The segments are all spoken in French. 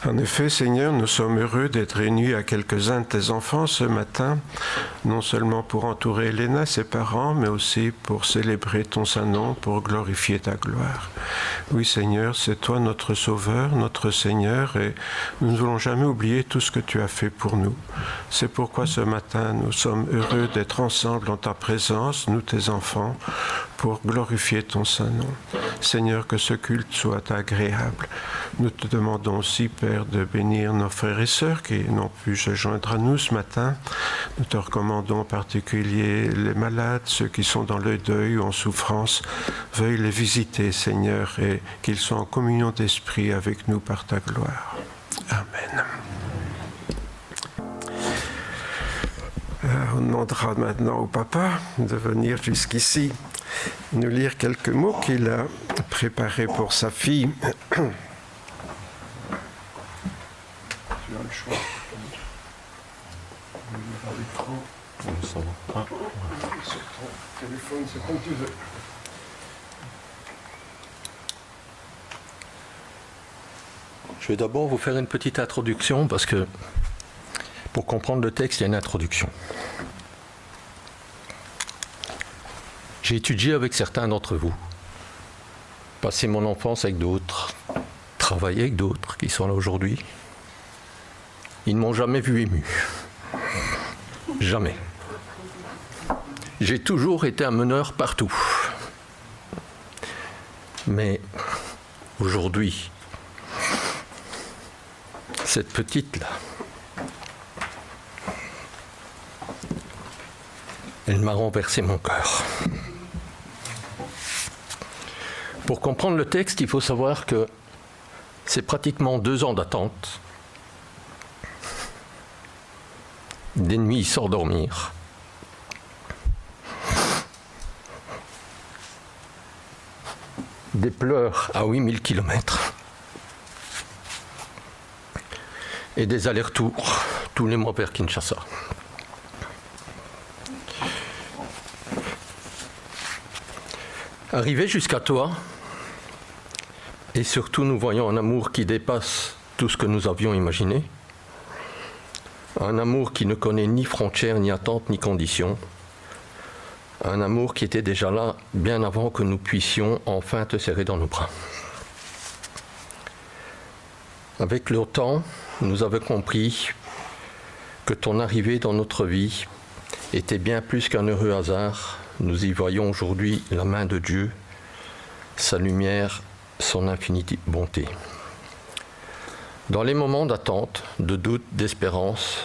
En effet, Seigneur, nous sommes heureux d'être réunis à quelques-uns de tes enfants ce matin, non seulement pour entourer Elena, ses parents, mais aussi pour célébrer ton Saint-Nom, pour glorifier ta gloire. Oui, Seigneur, c'est toi notre Sauveur, notre Seigneur, et nous ne voulons jamais oublier tout ce que tu as fait pour nous. C'est pourquoi ce matin, nous sommes heureux d'être ensemble en ta présence, nous tes enfants, pour glorifier ton Saint-Nom. Seigneur, que ce culte soit agréable. Nous te demandons aussi, Père, de bénir nos frères et sœurs qui n'ont pu se joindre à nous ce matin. Nous te recommandons en particulier les malades, ceux qui sont dans le deuil ou en souffrance. Veuille les visiter, Seigneur, et qu'ils soient en communion d'esprit avec nous par ta gloire. Amen. On demandera maintenant au papa de venir jusqu'ici nous lire quelques mots qu'il a préparés pour sa fille. Tu as le choix. Ça va. Sur ton téléphone, c'est comme tu veux. Je vais d'abord vous faire une petite introduction parce que pour comprendre le texte, il y a une introduction. J'ai étudié avec certains d'entre vous, passé mon enfance avec d'autres, travaillé avec d'autres qui sont là aujourd'hui. Ils ne m'ont jamais vu ému. Jamais. J'ai toujours été un meneur partout. Mais aujourd'hui, cette petite-là, elle m'a renversé mon cœur. Pour comprendre le texte, il faut savoir que c'est pratiquement 2 ans d'attente, des nuits sans dormir, des pleurs à 8000 km et des allers-retours tous les mois vers Kinshasa. Arrivé jusqu'à toi, et surtout nous voyons un amour qui dépasse tout ce que nous avions imaginé, un amour qui ne connaît ni frontières, ni attentes, ni conditions, un amour qui était déjà là bien avant que nous puissions enfin te serrer dans nos bras. Avec le temps, nous avons compris que ton arrivée dans notre vie était bien plus qu'un heureux hasard. Nous y voyons aujourd'hui la main de Dieu, sa lumière, son infinie bonté. Dans les moments d'attente, de doute, d'espérance,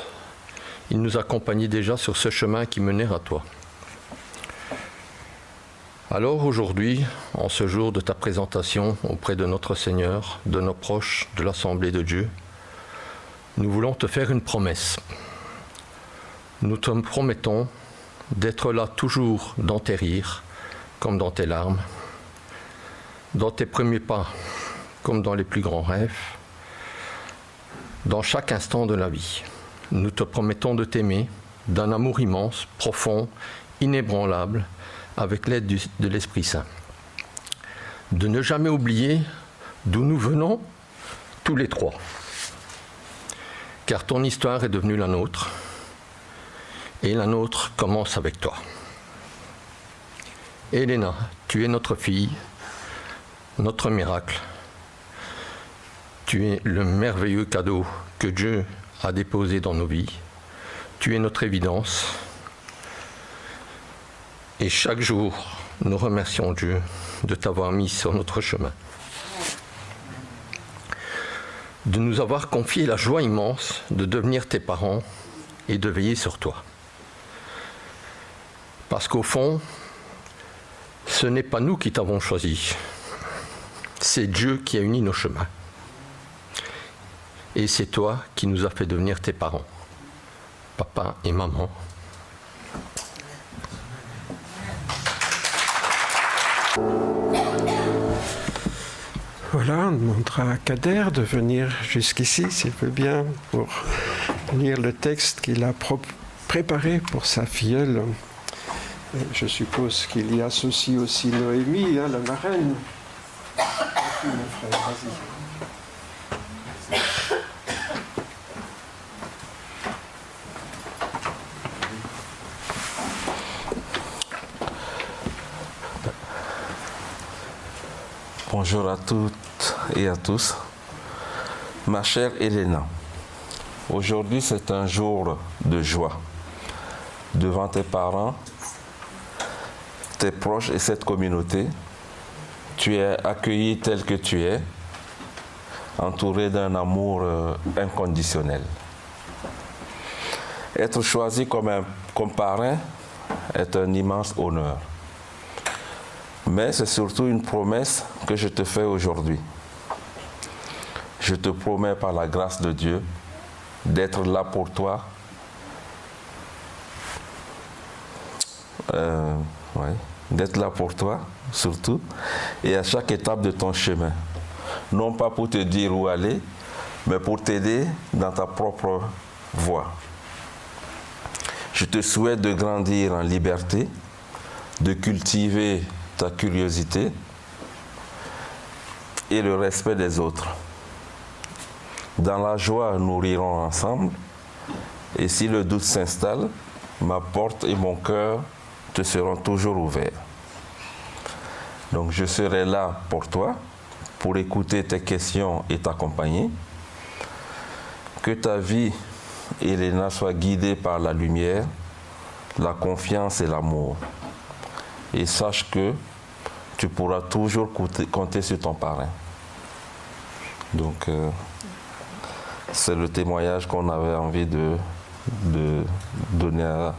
il nous accompagnait déjà sur ce chemin qui menait à toi. Alors aujourd'hui, en ce jour de ta présentation auprès de notre Seigneur, de nos proches, de l'Assemblée de Dieu, nous voulons te faire une promesse. Nous te promettons d'être là toujours dans tes rires, comme dans tes larmes, dans tes premiers pas, comme dans les plus grands rêves, dans chaque instant de la vie. Nous te promettons de t'aimer d'un amour immense, profond, inébranlable, avec l'aide de l'Esprit Saint. De ne jamais oublier d'où nous venons, tous les trois. Car ton histoire est devenue la nôtre, et la nôtre commence avec toi. Elena, tu es notre fille, notre miracle. Tu es le merveilleux cadeau que Dieu a déposé dans nos vies. Tu es notre évidence. Et chaque jour, nous remercions Dieu de t'avoir mis sur notre chemin. De nous avoir confié la joie immense de devenir tes parents et de veiller sur toi. Parce qu'au fond, ce n'est pas nous qui t'avons choisi. C'est Dieu qui a uni nos chemins. Et c'est toi qui nous as fait devenir tes parents, papa et maman. Voilà, on demandera à Kader de venir jusqu'ici, s'il veut bien, pour lire le texte qu'il a préparé pour sa filleule. Et je suppose qu'il y associe aussi Noémie, la marraine. Mon frère, vas-y. Bonjour à toutes et à tous. Ma chère Elena, aujourd'hui c'est un jour de joie. Devant tes parents, tes proches et cette communauté, tu es accueillie telle que tu es, entourée d'un amour inconditionnel. Être choisi comme parrain est un immense honneur. Mais c'est surtout une promesse que je te fais aujourd'hui. Je te promets par la grâce de Dieu d'être là pour toi. D'être là pour toi, surtout, et à chaque étape de ton chemin. Non pas pour te dire où aller, mais pour t'aider dans ta propre voie. Je te souhaite de grandir en liberté, de cultiver ta curiosité et le respect des autres. Dans la joie, nous rirons ensemble, et si le doute s'installe, ma porte et mon cœur te seront toujours ouverts. Donc je serai là pour toi, pour écouter tes questions et t'accompagner. Que ta vie, Elena, soit guidée par la lumière, la confiance et l'amour. Et sache que tu pourras toujours compter sur ton parrain. Donc, c'est le témoignage qu'on avait envie de donner à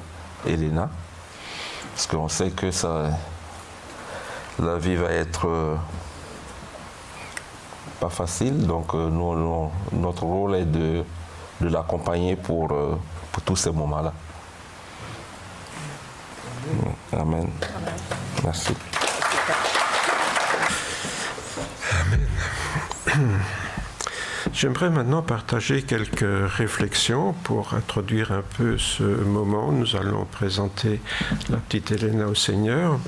Elena. Parce qu'on sait que la vie va être pas facile. Donc, notre rôle est de l'accompagner pour tous ces moments-là. Amen. Merci. Amen. J'aimerais maintenant partager quelques réflexions pour introduire un peu ce moment. Nous allons présenter la petite Elena au Seigneur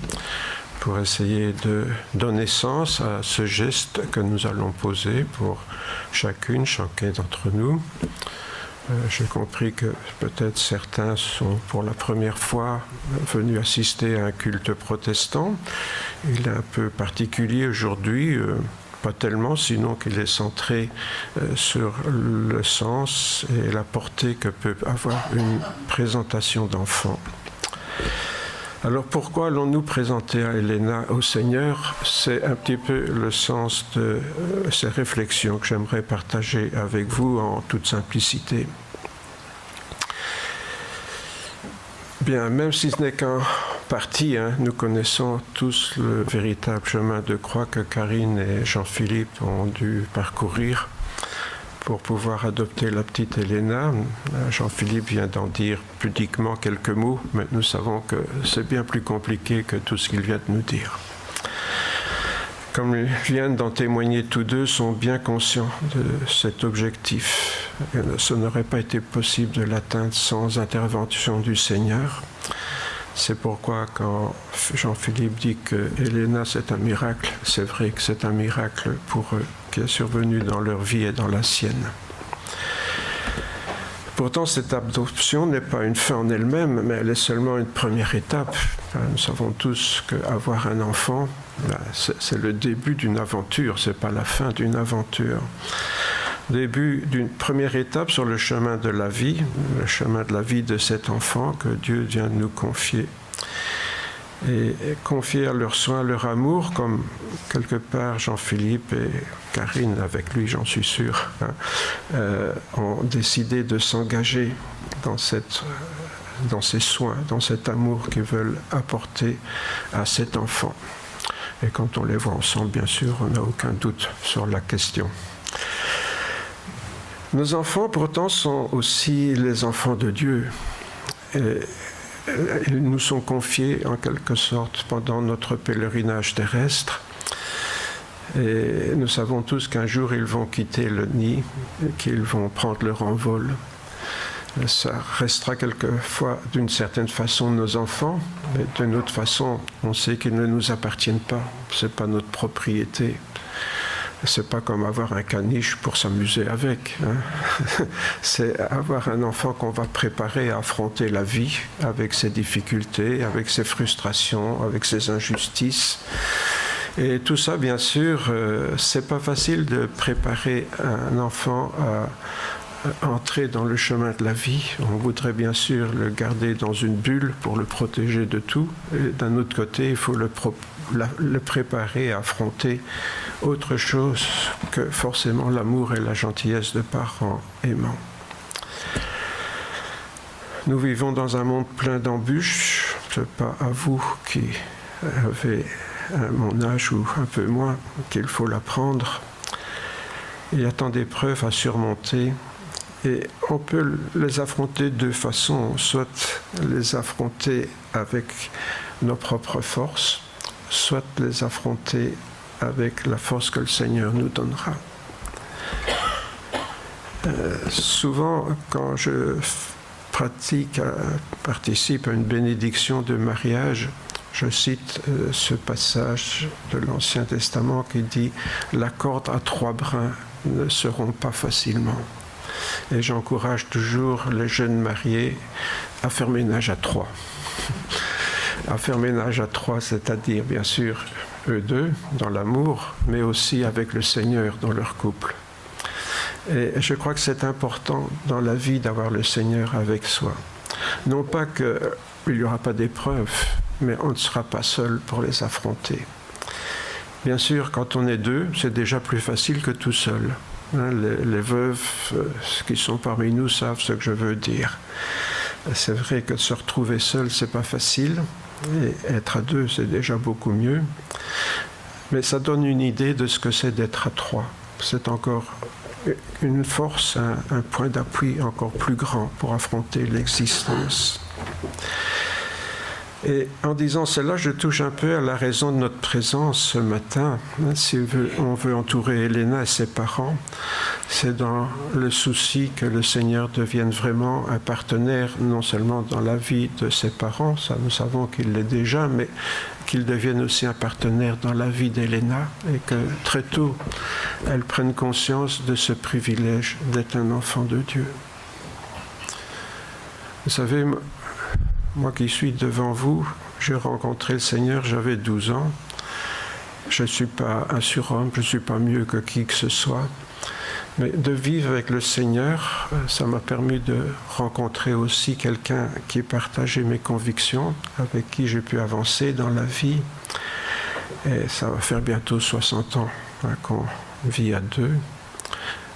pour essayer de donner sens à ce geste que nous allons poser pour chacun d'entre nous. J'ai compris que peut-être certains sont pour la première fois venus assister à un culte protestant. Il est un peu particulier aujourd'hui, pas tellement, sinon qu'il est centré sur le sens et la portée que peut avoir une présentation d'enfant. Alors pourquoi allons-nous présenter à Elena au Seigneur? C'est un petit peu le sens de ces réflexions que j'aimerais partager avec vous en toute simplicité. Bien, même si ce n'est qu'en partie, nous connaissons tous le véritable chemin de croix que Karine et Jean-Philippe ont dû parcourir pour pouvoir adopter la petite Elena. Jean-Philippe vient d'en dire pudiquement quelques mots, mais nous savons que c'est bien plus compliqué que tout ce qu'il vient de nous dire. Comme ils viennent d'en témoigner tous deux, sont bien conscients de cet objectif. Ce n'aurait pas été possible de l'atteindre sans intervention du Seigneur. C'est pourquoi quand Jean-Philippe dit que Elena c'est un miracle, c'est vrai que c'est un miracle pour eux qui est survenu dans leur vie et dans la sienne. Pourtant, cette adoption n'est pas une fin en elle-même, mais elle est seulement une première étape. Nous savons tous qu'avoir un enfant, c'est le début d'une aventure, c'est pas la fin d'une aventure. Début d'une première étape sur le chemin de la vie, le chemin de la vie de cet enfant que Dieu vient de nous confier. Et confier à leurs soins, leur amour, comme quelque part Jean-Philippe et Karine, avec lui j'en suis sûr, ont décidé de s'engager dans ces soins, dans cet amour qu'ils veulent apporter à cet enfant. Et quand on les voit ensemble, bien sûr, on n'a aucun doute sur la question. Nos enfants, pourtant, sont aussi les enfants de Dieu. Et ils nous sont confiés, en quelque sorte, pendant notre pèlerinage terrestre. Et nous savons tous qu'un jour, ils vont quitter le nid, qu'ils vont prendre leur envol. Ça restera quelquefois, d'une certaine façon, nos enfants, mais d'une autre façon, on sait qu'ils ne nous appartiennent pas. Ce n'est pas notre propriété. C'est pas comme avoir un caniche pour s'amuser avec. C'est avoir un enfant qu'on va préparer à affronter la vie avec ses difficultés, avec ses frustrations, avec ses injustices. Et tout ça, bien sûr, c'est pas facile de préparer un enfant à entrer dans le chemin de la vie. On voudrait bien sûr le garder dans une bulle pour le protéger de tout. Et d'un autre côté, il faut le préparer à affronter autre chose que forcément l'amour et la gentillesse de parents aimants. Nous vivons dans un monde plein d'embûches. Ce n'est pas à vous qui avez mon âge ou un peu moins qu'il faut l'apprendre. Il y a tant d'épreuves à surmonter. Et on peut les affronter de deux façons, soit les affronter avec nos propres forces, soit les affronter avec la force que le Seigneur nous donnera. Souvent, quand je participe à une bénédiction de mariage, je cite ce passage de l'Ancien Testament qui dit « La corde à 3 brins ne se rompt pas facilement ». Et j'encourage toujours les jeunes mariés à faire ménage à 3. À faire ménage à 3, c'est-à-dire bien sûr eux deux dans l'amour, mais aussi avec le Seigneur dans leur couple. Et je crois que c'est important dans la vie d'avoir le Seigneur avec soi. Non pas qu'il n'y aura pas d'épreuves, mais on ne sera pas seul pour les affronter. Bien sûr, quand on est deux, c'est déjà plus facile que tout seul. Les veuves qui sont parmi nous savent ce que je veux dire. C'est vrai que se retrouver seul, c'est pas facile. Et être à 2, c'est déjà beaucoup mieux. Mais ça donne une idée de ce que c'est d'être à 3. C'est encore une force, un point d'appui encore plus grand pour affronter l'existence. Et en disant cela, je touche un peu à la raison de notre présence ce matin. Si on veut entourer Elena et ses parents, c'est dans le souci que le Seigneur devienne vraiment un partenaire, non seulement dans la vie de ses parents, ça nous savons qu'il l'est déjà, mais qu'il devienne aussi un partenaire dans la vie d'Elena et que très tôt, elle prenne conscience de ce privilège d'être un enfant de Dieu. Vous savez, moi qui suis devant vous, j'ai rencontré le Seigneur, j'avais 12 ans. Je ne suis pas un surhomme, je ne suis pas mieux que qui que ce soit. Mais de vivre avec le Seigneur, ça m'a permis de rencontrer aussi quelqu'un qui partageait mes convictions, avec qui j'ai pu avancer dans la vie. Et ça va faire bientôt 60 ans qu'on vit à 2,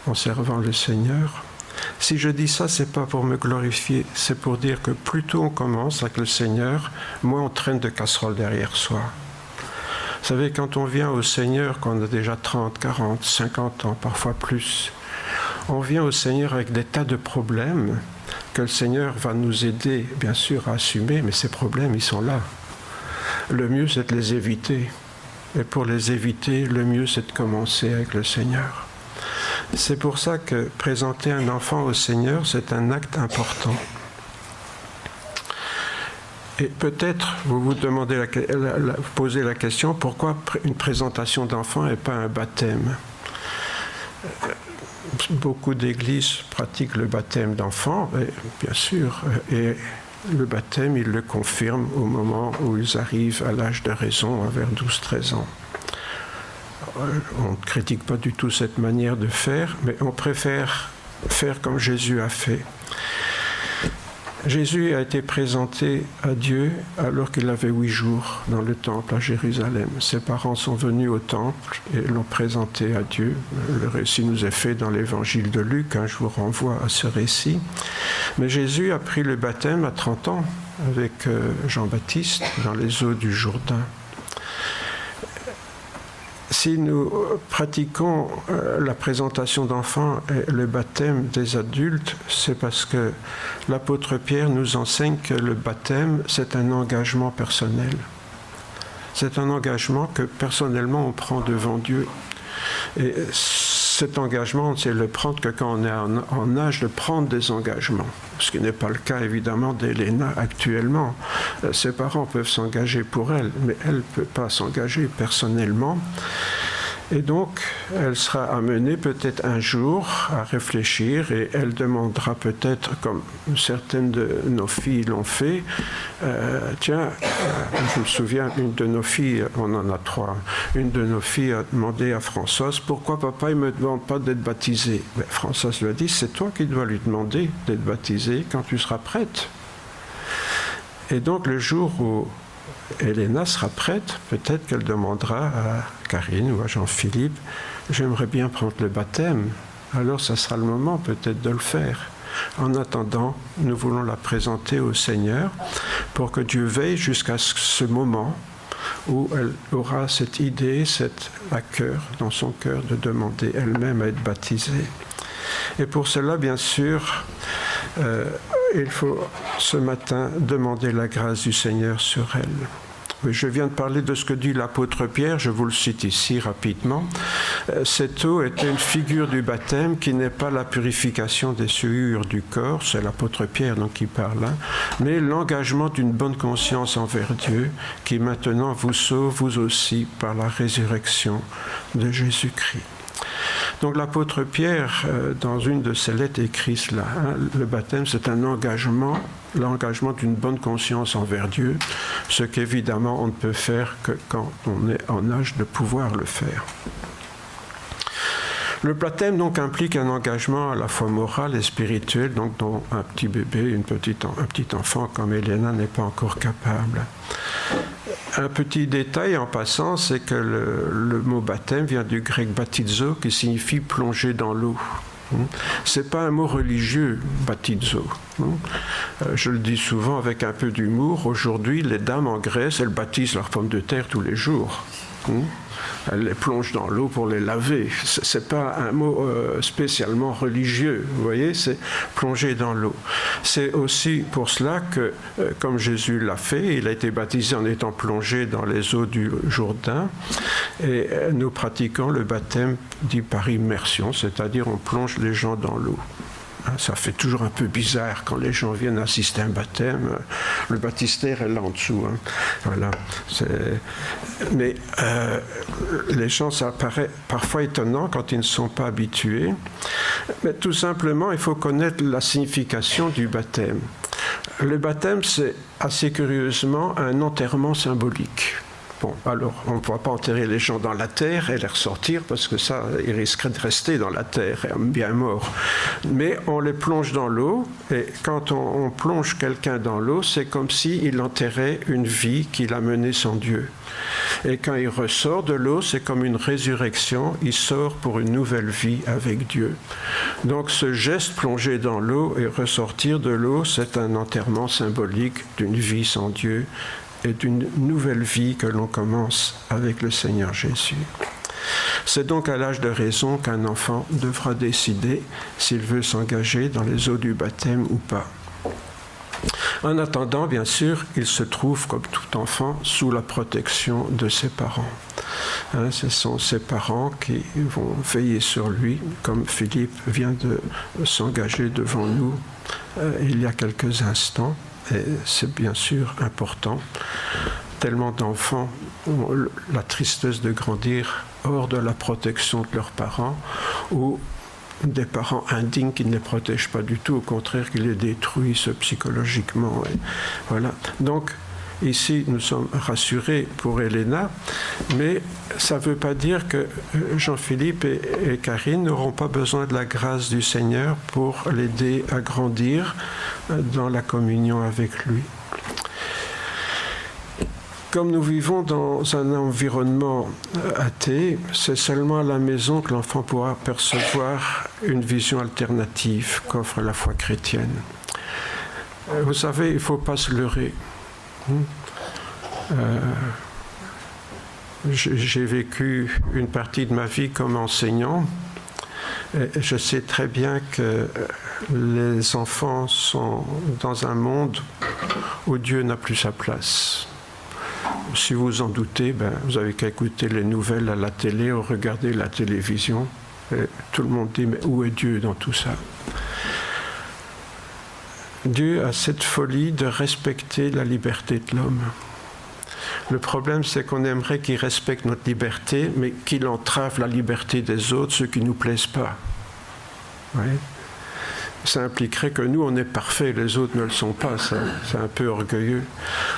en servant le Seigneur. Si je dis ça, c'est pas pour me glorifier, c'est pour dire que plus tôt on commence avec le Seigneur, moins on traîne de casseroles derrière soi. Vous savez, quand on vient au Seigneur, quand on a déjà 30, 40, 50 ans, parfois plus, on vient au Seigneur avec des tas de problèmes que le Seigneur va nous aider, bien sûr, à assumer, mais ces problèmes, ils sont là. Le mieux, c'est de les éviter. Et pour les éviter, le mieux, c'est de commencer avec le Seigneur. C'est pour ça que présenter un enfant au Seigneur, c'est un acte important. Et peut-être vous vous demandez, vous posez la question, pourquoi une présentation d'enfant et pas un baptême ? Beaucoup d'églises pratiquent le baptême d'enfant, bien sûr, et le baptême, ils le confirment au moment où ils arrivent à l'âge de raison, vers 12-13 ans. On ne critique pas du tout cette manière de faire, mais on préfère faire comme Jésus a fait. Jésus a été présenté à Dieu alors qu'il avait 8 jours dans le temple à Jérusalem. Ses parents sont venus au temple et l'ont présenté à Dieu. Le récit nous est fait dans l'évangile de Luc, je vous renvoie à ce récit. Mais Jésus a pris le baptême à 30 ans avec Jean-Baptiste dans les eaux du Jourdain. Si nous pratiquons la présentation d'enfants et le baptême des adultes, c'est parce que l'apôtre Pierre nous enseigne que le baptême, c'est un engagement personnel. C'est un engagement que personnellement on prend devant Dieu. Et cet engagement, on ne sait le prendre que quand on est en âge de prendre des engagements. Ce qui n'est pas le cas évidemment d'Elena actuellement. Ses parents peuvent s'engager pour elle, mais elle ne peut pas s'engager personnellement. Et donc, elle sera amenée peut-être un jour à réfléchir et elle demandera peut-être, comme certaines de nos filles l'ont fait, je me souviens, une de nos filles, on en a 3, une de nos filles a demandé à Françoise, pourquoi papa ne me demande pas d'être baptisée? Ben, Françoise lui a dit, c'est toi qui dois lui demander d'être baptisée quand tu seras prête. Et donc le jour où Elena sera prête, peut-être qu'elle demandera à Karine ou à Jean-Philippe, j'aimerais bien prendre le baptême. Alors ça sera le moment peut-être de le faire. En attendant, nous voulons la présenter au Seigneur pour que Dieu veille jusqu'à ce moment où elle aura cette idée, à cœur, dans son cœur, de demander elle-même à être baptisée. Et pour cela, bien sûr, il faut ce matin demander la grâce du Seigneur sur elle. Je viens de parler de ce que dit l'apôtre Pierre, je vous le cite ici rapidement. Cette eau est une figure du baptême qui n'est pas la purification des souillures du corps, c'est l'apôtre Pierre donc qui parle là, mais l'engagement d'une bonne conscience envers Dieu qui maintenant vous sauve vous aussi par la résurrection de Jésus-Christ. Donc l'apôtre Pierre, dans une de ses lettres, écrit cela. Le baptême, c'est un engagement, l'engagement d'une bonne conscience envers Dieu, ce qu'évidemment on ne peut faire que quand on est en âge de pouvoir le faire. Le baptême donc implique un engagement à la fois moral et spirituel, donc dont un petit bébé, un petit enfant comme Elena n'est pas encore capable. Un petit détail en passant, c'est que le mot baptême vient du grec baptizo, qui signifie plonger dans l'eau. C'est pas un mot religieux, baptizo. Je le dis souvent avec un peu d'humour. Aujourd'hui, les dames en Grèce, elles baptisent leurs pommes de terre tous les jours. Elle les plonge dans l'eau pour les laver. Ce n'est pas un mot spécialement religieux, vous voyez, c'est plonger dans l'eau. C'est aussi pour cela que, comme Jésus l'a fait, il a été baptisé en étant plongé dans les eaux du Jourdain, et nous pratiquons le baptême dit par immersion, c'est-à-dire on plonge les gens dans l'eau. Ça fait toujours un peu bizarre quand les gens viennent assister à un baptême. Le baptistère est là en dessous. Voilà. Mais les gens, ça paraît parfois étonnant quand ils ne sont pas habitués. Mais tout simplement, il faut connaître la signification du baptême. Le baptême, c'est assez curieusement un enterrement symbolique. Bon, alors, on ne pourra pas enterrer les gens dans la terre et les ressortir parce que ça, ils risqueraient de rester dans la terre, bien morts. Mais on les plonge dans l'eau, et quand on plonge quelqu'un dans l'eau, c'est comme s'il enterrait une vie qu'il a menée sans Dieu. Et quand il ressort de l'eau, c'est comme une résurrection, il sort pour une nouvelle vie avec Dieu. Donc ce geste plongé dans l'eau et ressortir de l'eau, c'est un enterrement symbolique d'une vie sans Dieu, et d'une nouvelle vie que l'on commence avec le Seigneur Jésus. C'est donc à l'âge de raison qu'un enfant devra décider s'il veut s'engager dans les eaux du baptême ou pas. En attendant, bien sûr, il se trouve, comme tout enfant, sous la protection de ses parents. Ce sont ses parents qui vont veiller sur lui, comme Philippe vient de s'engager devant nous il y a quelques instants. Et c'est bien sûr important. Tellement d'enfants ont la tristesse de grandir hors de la protection de leurs parents, ou des parents indignes qui ne les protègent pas du tout, au contraire qui les détruisent psychologiquement. Et voilà. Donc ici nous sommes rassurés pour Elena, mais ça ne veut pas dire que Jean-Philippe et Karine n'auront pas besoin de la grâce du Seigneur pour l'aider à grandir dans la communion avec lui. Comme nous vivons dans un environnement athée, c'est seulement à la maison que l'enfant pourra percevoir une vision alternative qu'offre la foi chrétienne. Vous savez, il ne faut pas se leurrer. J'ai vécu une partie de ma vie comme enseignant. Et je sais très bien que les enfants sont dans un monde où Dieu n'a plus sa place. Si vous en doutez, vous avez qu'à écouter les nouvelles à la télé ou regarder la télévision. Et tout le monde dit, mais où est Dieu dans tout ça ? Dieu a cette folie de respecter la liberté de l'homme. Le problème, c'est qu'on aimerait qu'il respecte notre liberté, mais qu'il entrave la liberté des autres, ceux qui ne nous plaisent pas. Oui. Ça impliquerait que nous, on est parfaits, les autres ne le sont pas. C'est un peu orgueilleux.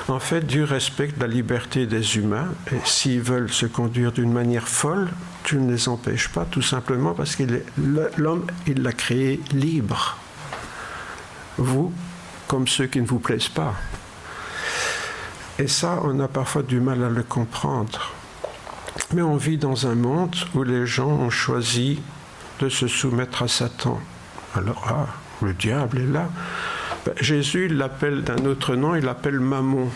En fait, Dieu respecte la liberté des humains, et s'ils veulent se conduire d'une manière folle, tu ne les empêches pas, tout simplement parce que l'homme, il l'a créé libre. Vous, comme ceux qui ne vous plaisent pas. Et ça, on a parfois du mal à le comprendre. Mais on vit dans un monde où les gens ont choisi de se soumettre à Satan. Alors, le diable est là. Jésus l'appelle d'un autre nom, il l'appelle Mammon.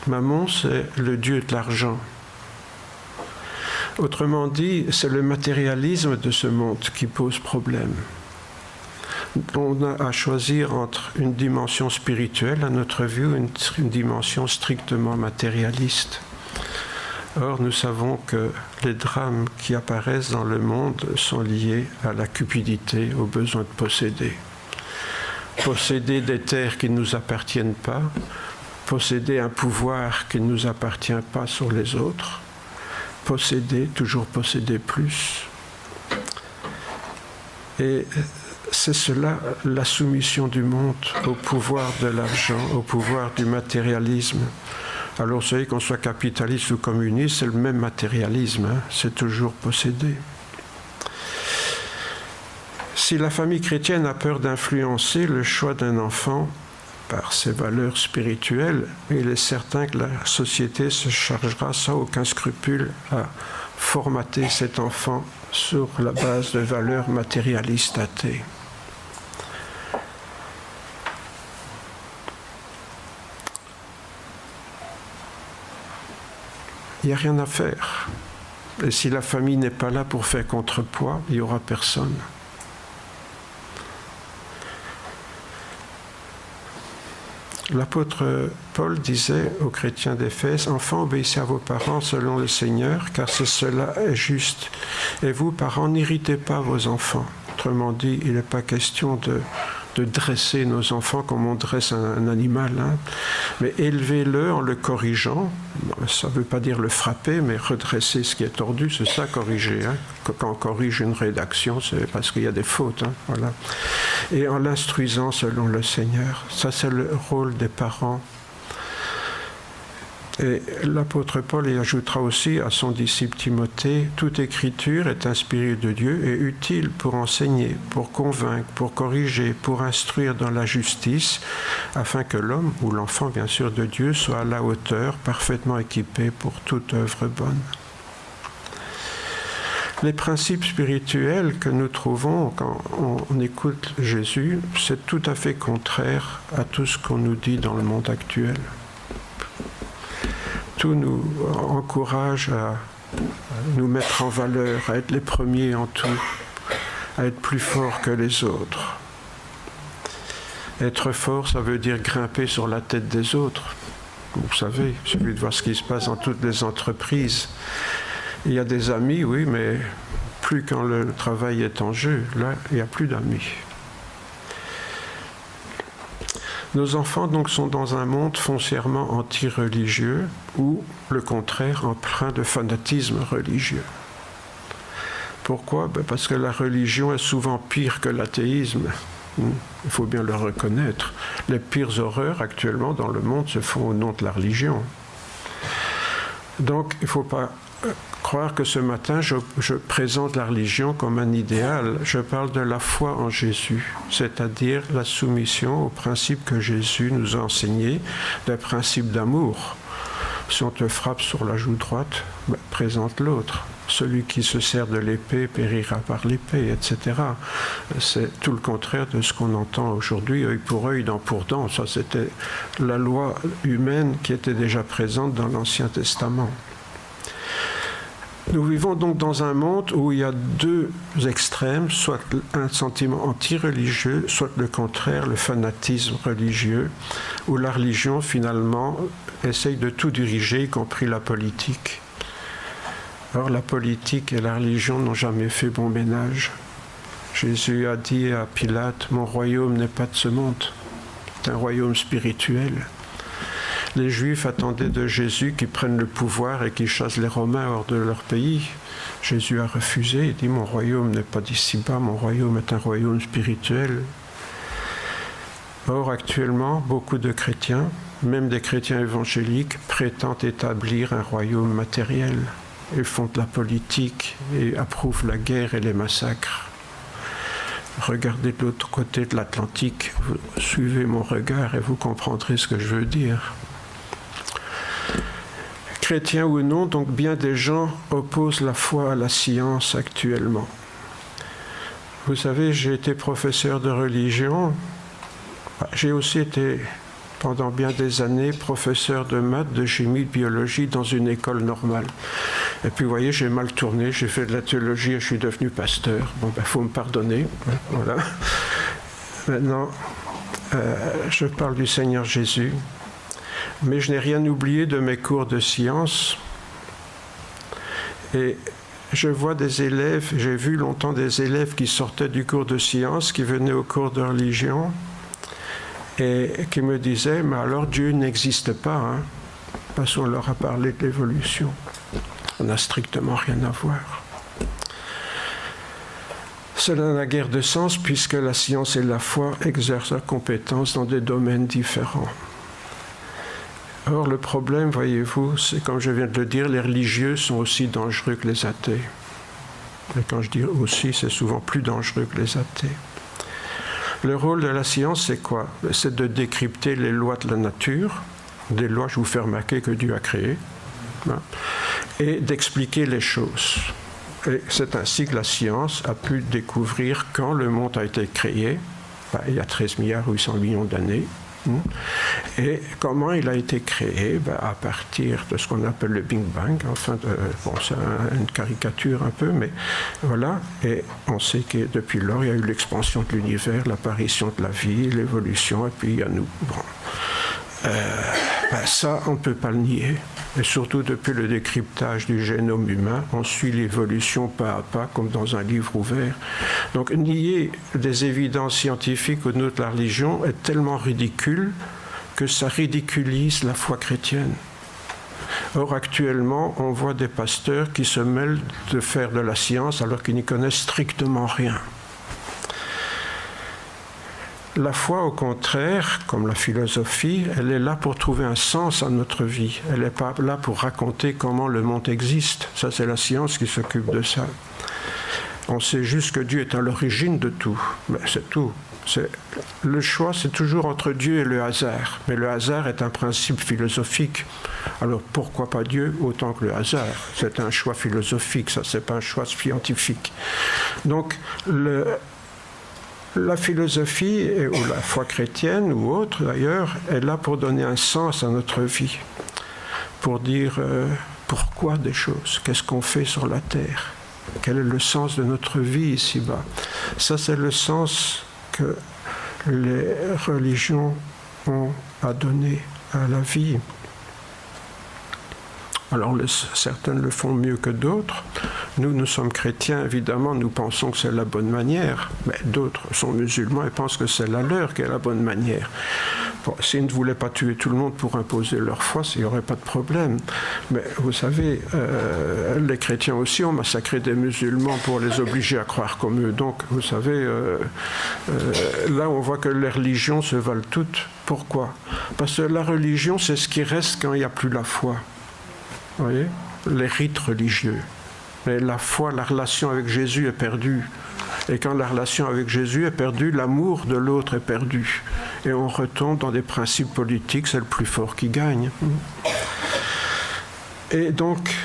Mammon, c'est le dieu de l'argent. Autrement dit, c'est le matérialisme de ce monde qui pose problème. On a à choisir entre une dimension spirituelle, à notre vue, une dimension strictement matérialiste. Or, nous savons que les drames qui apparaissent dans le monde sont liés à la cupidité, au besoin de posséder. Posséder des terres qui ne nous appartiennent pas, posséder un pouvoir qui ne nous appartient pas sur les autres, posséder, toujours posséder plus. Et c'est cela, la soumission du monde au pouvoir de l'argent, au pouvoir du matérialisme. Alors, vous savez, qu'on soit capitaliste ou communiste, c'est le même matérialisme, hein, c'est toujours posséder. Si la famille chrétienne a peur d'influencer le choix d'un enfant par ses valeurs spirituelles, il est certain que la société se chargera sans aucun scrupule à formater cet enfant sur la base de valeurs matérialistes athées. Il n'y a rien à faire. Et si la famille n'est pas là pour faire contrepoids, il n'y aura personne. L'apôtre Paul disait aux chrétiens d'Éphèse, « Enfants, obéissez à vos parents selon le Seigneur, car cela est juste. Et vous, parents, n'irritez pas vos enfants. » Autrement dit, il n'est pas question de dresser nos enfants comme on dresse un animal, hein. Mais élevez-le en le corrigeant. Ça ne veut pas dire le frapper, mais redresser ce qui est tordu, c'est ça, corriger. Hein. Quand on corrige une rédaction, c'est parce qu'il y a des fautes. Hein, voilà. Et en l'instruisant selon le Seigneur. Ça, c'est le rôle des parents. Et l'apôtre Paul y ajoutera aussi à son disciple Timothée, « Toute écriture est inspirée de Dieu et utile pour enseigner, pour convaincre, pour corriger, pour instruire dans la justice, afin que l'homme, ou l'enfant bien sûr de Dieu, soit à la hauteur, parfaitement équipé pour toute œuvre bonne. » Les principes spirituels que nous trouvons quand on écoute Jésus, c'est tout à fait contraire à tout ce qu'on nous dit dans le monde actuel. Tout nous encourage à nous mettre en valeur, à être les premiers en tout, à être plus forts que les autres. Être fort, ça veut dire grimper sur la tête des autres. Vous savez, il suffit de voir ce qui se passe dans toutes les entreprises. Il y a des amis, oui, mais plus quand le travail est en jeu. Là, il n'y a plus d'amis. Nos enfants donc sont dans un monde foncièrement anti-religieux ou, le contraire, empreint de fanatisme religieux. Pourquoi ? Parce que la religion est souvent pire que l'athéisme. Il faut bien le reconnaître. Les pires horreurs actuellement dans le monde se font au nom de la religion. Donc, il ne faut pas croire que ce matin, je présente la religion comme un idéal. Je parle de la foi en Jésus, c'est-à-dire la soumission aux principes que Jésus nous a enseignés, des principes d'amour. Si on te frappe sur la joue droite, présente l'autre. Celui qui se sert de l'épée périra par l'épée, etc. C'est tout le contraire de ce qu'on entend aujourd'hui, œil pour œil, dent pour dent. Ça, c'était la loi humaine qui était déjà présente dans l'Ancien Testament. Nous vivons donc dans un monde où il y a deux extrêmes, soit un sentiment anti-religieux, soit le contraire, le fanatisme religieux, où la religion finalement essaye de tout diriger, y compris la politique. Or, la politique et la religion n'ont jamais fait bon ménage. Jésus a dit à Pilate, « Mon royaume n'est pas de ce monde, c'est un royaume spirituel. » Les Juifs attendaient de Jésus qu'il prenne le pouvoir et qu'il chasse les Romains hors de leur pays. Jésus a refusé, il dit « Mon royaume n'est pas d'ici-bas, mon royaume est un royaume spirituel ». Or, actuellement, beaucoup de chrétiens, même des chrétiens évangéliques, prétendent établir un royaume matériel. Ils font de la politique et approuvent la guerre et les massacres. Regardez de l'autre côté de l'Atlantique, suivez mon regard et vous comprendrez ce que je veux dire. Chrétiens ou non, donc bien des gens opposent la foi à la science actuellement. Vous savez, j'ai été professeur de religion, j'ai aussi été pendant bien des années professeur de maths, de chimie, de biologie dans une école normale. Et puis vous voyez, j'ai mal tourné, j'ai fait de la théologie et je suis devenu pasteur. Bon, ben, faut me pardonner. Voilà. Maintenant, je parle du Seigneur Jésus. Mais je n'ai rien oublié de mes cours de sciences. Et je vois des élèves, j'ai vu longtemps des élèves qui sortaient du cours de sciences, qui venaient au cours de religion, et qui me disaient, mais alors Dieu n'existe pas, hein, parce qu'on leur a parlé de l'évolution. Ça n'a strictement rien à voir. Cela n'a guère de sens, puisque la science et la foi exercent leurs compétences dans des domaines différents. Or, le problème, voyez-vous, c'est comme je viens de le dire, les religieux sont aussi dangereux que les athées. Et quand je dis aussi, c'est souvent plus dangereux que les athées. Le rôle de la science, c'est quoi? C'est de décrypter les lois de la nature, des lois, je vous fais remarquer, que Dieu a créées, hein, et d'expliquer les choses. Et c'est ainsi que la science a pu découvrir quand le monde a été créé, il y a 13 milliards 800 millions d'années, et comment il a été créé à partir de ce qu'on appelle le Big Bang. Enfin, bon, c'est une caricature un peu, mais voilà. Et on sait que depuis lors, il y a eu l'expansion de l'univers, l'apparition de la vie, l'évolution, et puis il y a nous. Bon. Ça, on ne peut pas le nier. Et surtout depuis le décryptage du génome humain, on suit l'évolution pas à pas, comme dans un livre ouvert. Donc nier des évidences scientifiques au nom de la religion est tellement ridicule que ça ridiculise la foi chrétienne. Or, actuellement, on voit des pasteurs qui se mêlent de faire de la science alors qu'ils n'y connaissent strictement rien. La foi, au contraire, comme la philosophie, elle est là pour trouver un sens à notre vie. Elle n'est pas là pour raconter comment le monde existe. Ça, c'est la science qui s'occupe de ça. On sait juste que Dieu est à l'origine de tout. Mais c'est tout. Le choix, c'est toujours entre Dieu et le hasard. Mais le hasard est un principe philosophique. Alors, pourquoi pas Dieu autant que le hasard? C'est un choix philosophique, ça, c'est pas un choix scientifique. Donc, la philosophie, ou la foi chrétienne, ou autre d'ailleurs, est là pour donner un sens à notre vie, pour dire pourquoi des choses, qu'est-ce qu'on fait sur la terre, quel est le sens de notre vie ici-bas. Ça, c'est le sens que les religions ont à donner à la vie. Alors, certaines le font mieux que d'autres. Nous sommes chrétiens, évidemment, nous pensons que c'est la bonne manière, mais d'autres sont musulmans et pensent que c'est la leur qui est la bonne manière. Bon, s'ils ne voulaient pas tuer tout le monde pour imposer leur foi, il n'y aurait pas de problème. Mais vous savez, les chrétiens aussi ont massacré des musulmans pour les obliger à croire comme eux. Donc, vous savez, là, on voit que les religions se valent toutes. Pourquoi? Parce que la religion, c'est ce qui reste quand il n'y a plus la foi. Vous voyez? Les rites religieux. Mais la foi, la relation avec Jésus est perdue. Et quand la relation avec Jésus est perdue, l'amour de l'autre est perdu. Et on retombe dans des principes politiques, c'est le plus fort qui gagne. Et donc,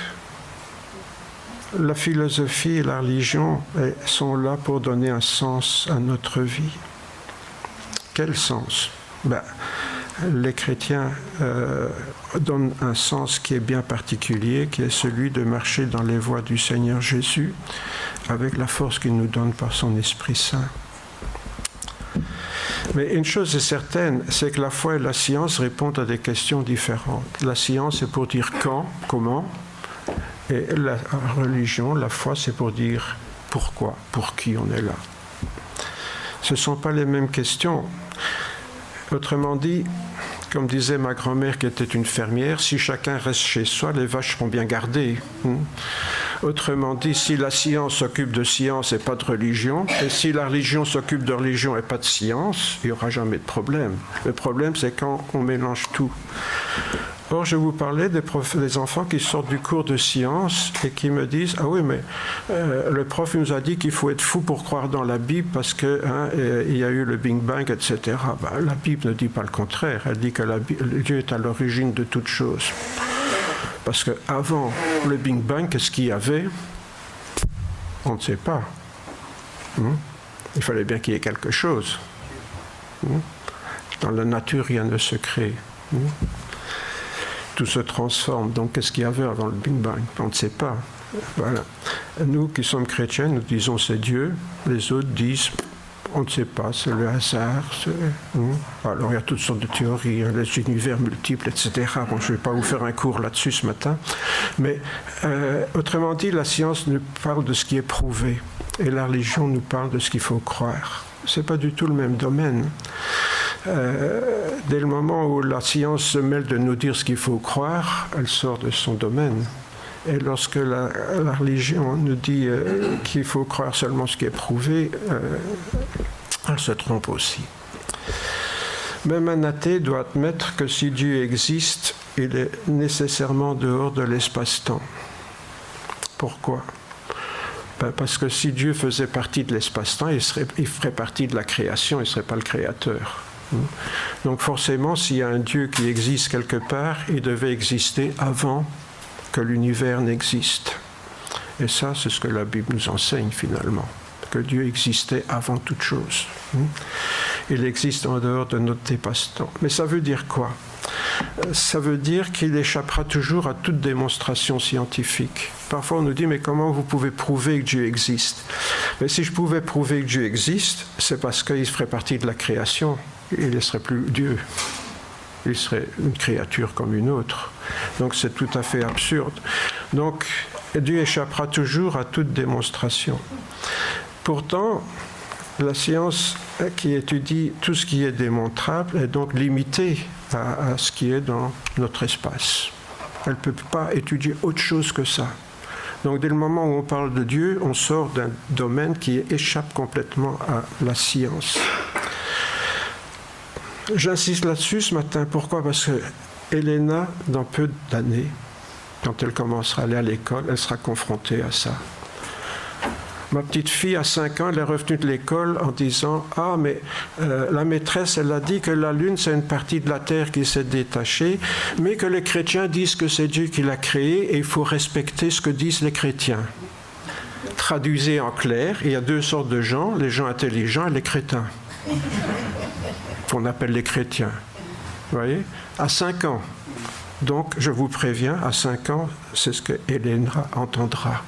la philosophie et la religion sont là pour donner un sens à notre vie. Quel sens? Les chrétiens donnent un sens qui est bien particulier, qui est celui de marcher dans les voies du Seigneur Jésus, avec la force qu'il nous donne par son Esprit Saint. Mais une chose est certaine, c'est que la foi et la science répondent à des questions différentes. La science, c'est pour dire quand, comment, et la religion, la foi, c'est pour dire pourquoi, pour qui on est là. Ce ne sont pas les mêmes questions. Autrement dit, Comme disait ma grand-mère qui était une fermière, si chacun reste chez soi, les vaches seront bien gardées. Autrement dit, si la science s'occupe de science et pas de religion, et si la religion s'occupe de religion et pas de science, il n'y aura jamais de problème. Le problème, c'est quand on mélange tout. Or, je vous parlais des enfants qui sortent du cours de science et qui me disent « Ah oui, mais le prof nous a dit qu'il faut être fou pour croire dans la Bible parce qu'il y a eu le Big Bang, etc. » La Bible ne dit pas le contraire. Elle dit que Dieu est à l'origine de toutes choses. Parce qu'avant le Big Bang, qu'est-ce qu'il y avait? On ne sait pas. Il fallait bien qu'il y ait quelque chose. Dans la nature, rien ne se crée. Tout se transforme. Donc, qu'est-ce qu'il y avait avant le Big Bang? On ne sait pas. Voilà. Nous qui sommes chrétiens, nous disons c'est Dieu. Les autres disent on ne sait pas, c'est le hasard. Alors, il y a toutes sortes de théories, les univers multiples, etc. Bon, je ne vais pas vous faire un cours là-dessus ce matin. Mais, autrement dit, la science nous parle de ce qui est prouvé. Et la religion nous parle de ce qu'il faut croire. Ce n'est pas du tout le même domaine. Dès le moment où la science se mêle de nous dire ce qu'il faut croire, elle sort de son domaine. Et lorsque la religion nous dit qu'il faut croire seulement ce qui est prouvé, elle se trompe aussi. Même un athée doit admettre que si Dieu existe, il est nécessairement dehors de l'espace-temps. Pourquoi? Parce que si Dieu faisait partie de l'espace-temps, il ferait partie de la création, il ne serait pas le créateur. Donc forcément, s'il y a un Dieu qui existe quelque part, il devait exister avant que l'univers n'existe. Et ça, c'est ce que la Bible nous enseigne finalement, que Dieu existait avant toute chose. Il existe en dehors de notre dépasse-temps. Mais ça veut dire quoi? Ça veut dire qu'il échappera toujours à toute démonstration scientifique. Parfois on nous dit, mais comment vous pouvez prouver que Dieu existe? Mais si je pouvais prouver que Dieu existe, c'est parce qu'il ferait partie de la création. Il ne serait plus Dieu. Il serait une créature comme une autre. Donc c'est tout à fait absurde. Donc Dieu échappera toujours à toute démonstration. Pourtant, la science qui étudie tout ce qui est démontrable est donc limitée à ce qui est dans notre espace. Elle ne peut pas étudier autre chose que ça. Donc dès le moment où on parle de Dieu, on sort d'un domaine qui échappe complètement à la science. J'insiste là-dessus ce matin. Pourquoi? Parce que Elena, dans peu d'années, quand elle commencera à aller à l'école, elle sera confrontée à ça. Ma petite fille, à 5 ans, elle est revenue de l'école en disant « Ah, mais la maîtresse, elle a dit que la Lune, c'est une partie de la Terre qui s'est détachée, mais que les chrétiens disent que c'est Dieu qui l'a créée et il faut respecter ce que disent les chrétiens. » Traduisez en clair, il y a deux sortes de gens, les gens intelligents et les crétins. Qu'on appelle les chrétiens. Vous voyez? À 5 ans. Donc, je vous préviens, à 5 ans, c'est ce que Elena entendra.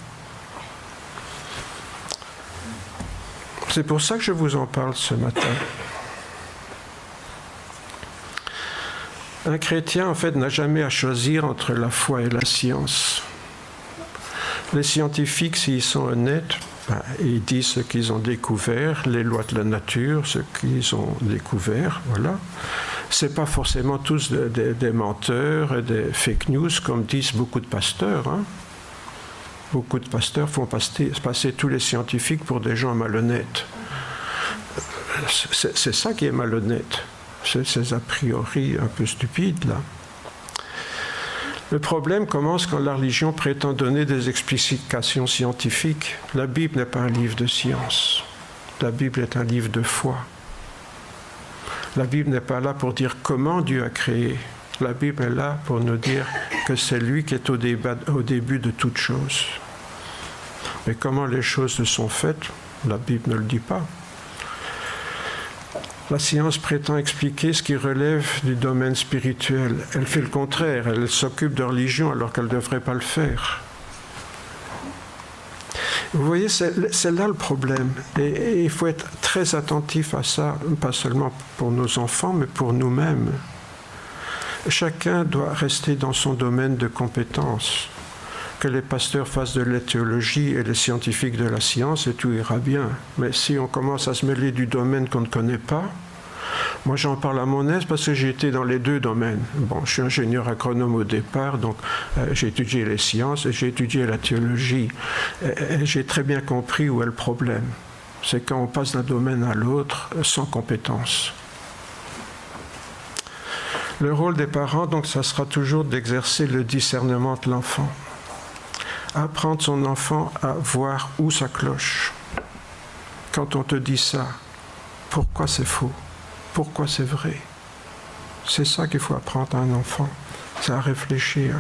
C'est pour ça que je vous en parle ce matin. Un chrétien, en fait, n'a jamais à choisir entre la foi et la science. Les scientifiques, s'ils sont honnêtes, ils disent ce qu'ils ont découvert, les lois de la nature, ce qu'ils ont découvert, voilà. C'est pas forcément tous des menteurs et des fake news, comme disent beaucoup de pasteurs. Beaucoup de pasteurs font passer tous les scientifiques pour des gens malhonnêtes. C'est ça qui est malhonnête. C'est ces a priori un peu stupides, là. Le problème commence quand la religion prétend donner des explications scientifiques. La Bible n'est pas un livre de science. La Bible est un livre de foi. La Bible n'est pas là pour dire comment Dieu a créé. La Bible est là pour nous dire que c'est lui qui est au début de toutes choses. Mais comment les choses se sont faites, la Bible ne le dit pas. La science prétend expliquer ce qui relève du domaine spirituel. Elle fait le contraire, elle s'occupe de religion alors qu'elle ne devrait pas le faire. Vous voyez, c'est là le problème. Et il faut être très attentif à ça, pas seulement pour nos enfants, mais pour nous-mêmes. Chacun doit rester dans son domaine de compétence. Que les pasteurs fassent de la théologie et les scientifiques de la science et tout ira bien. Mais si on commence à se mêler du domaine qu'on ne connaît pas, Moi, j'en parle à mon aise parce que j'ai été dans les deux domaines. Bon, je suis ingénieur agronome au départ, donc j'ai étudié les sciences et j'ai étudié la théologie. Et j'ai très bien compris où est le problème. C'est quand on passe d'un domaine à l'autre sans compétence. Le rôle des parents, donc, ça sera toujours d'exercer le discernement de l'enfant. Apprendre son enfant à voir où ça cloche. Quand on te dit ça, pourquoi c'est faux? Pourquoi c'est vrai? C'est ça qu'il faut apprendre à un enfant, c'est à réfléchir.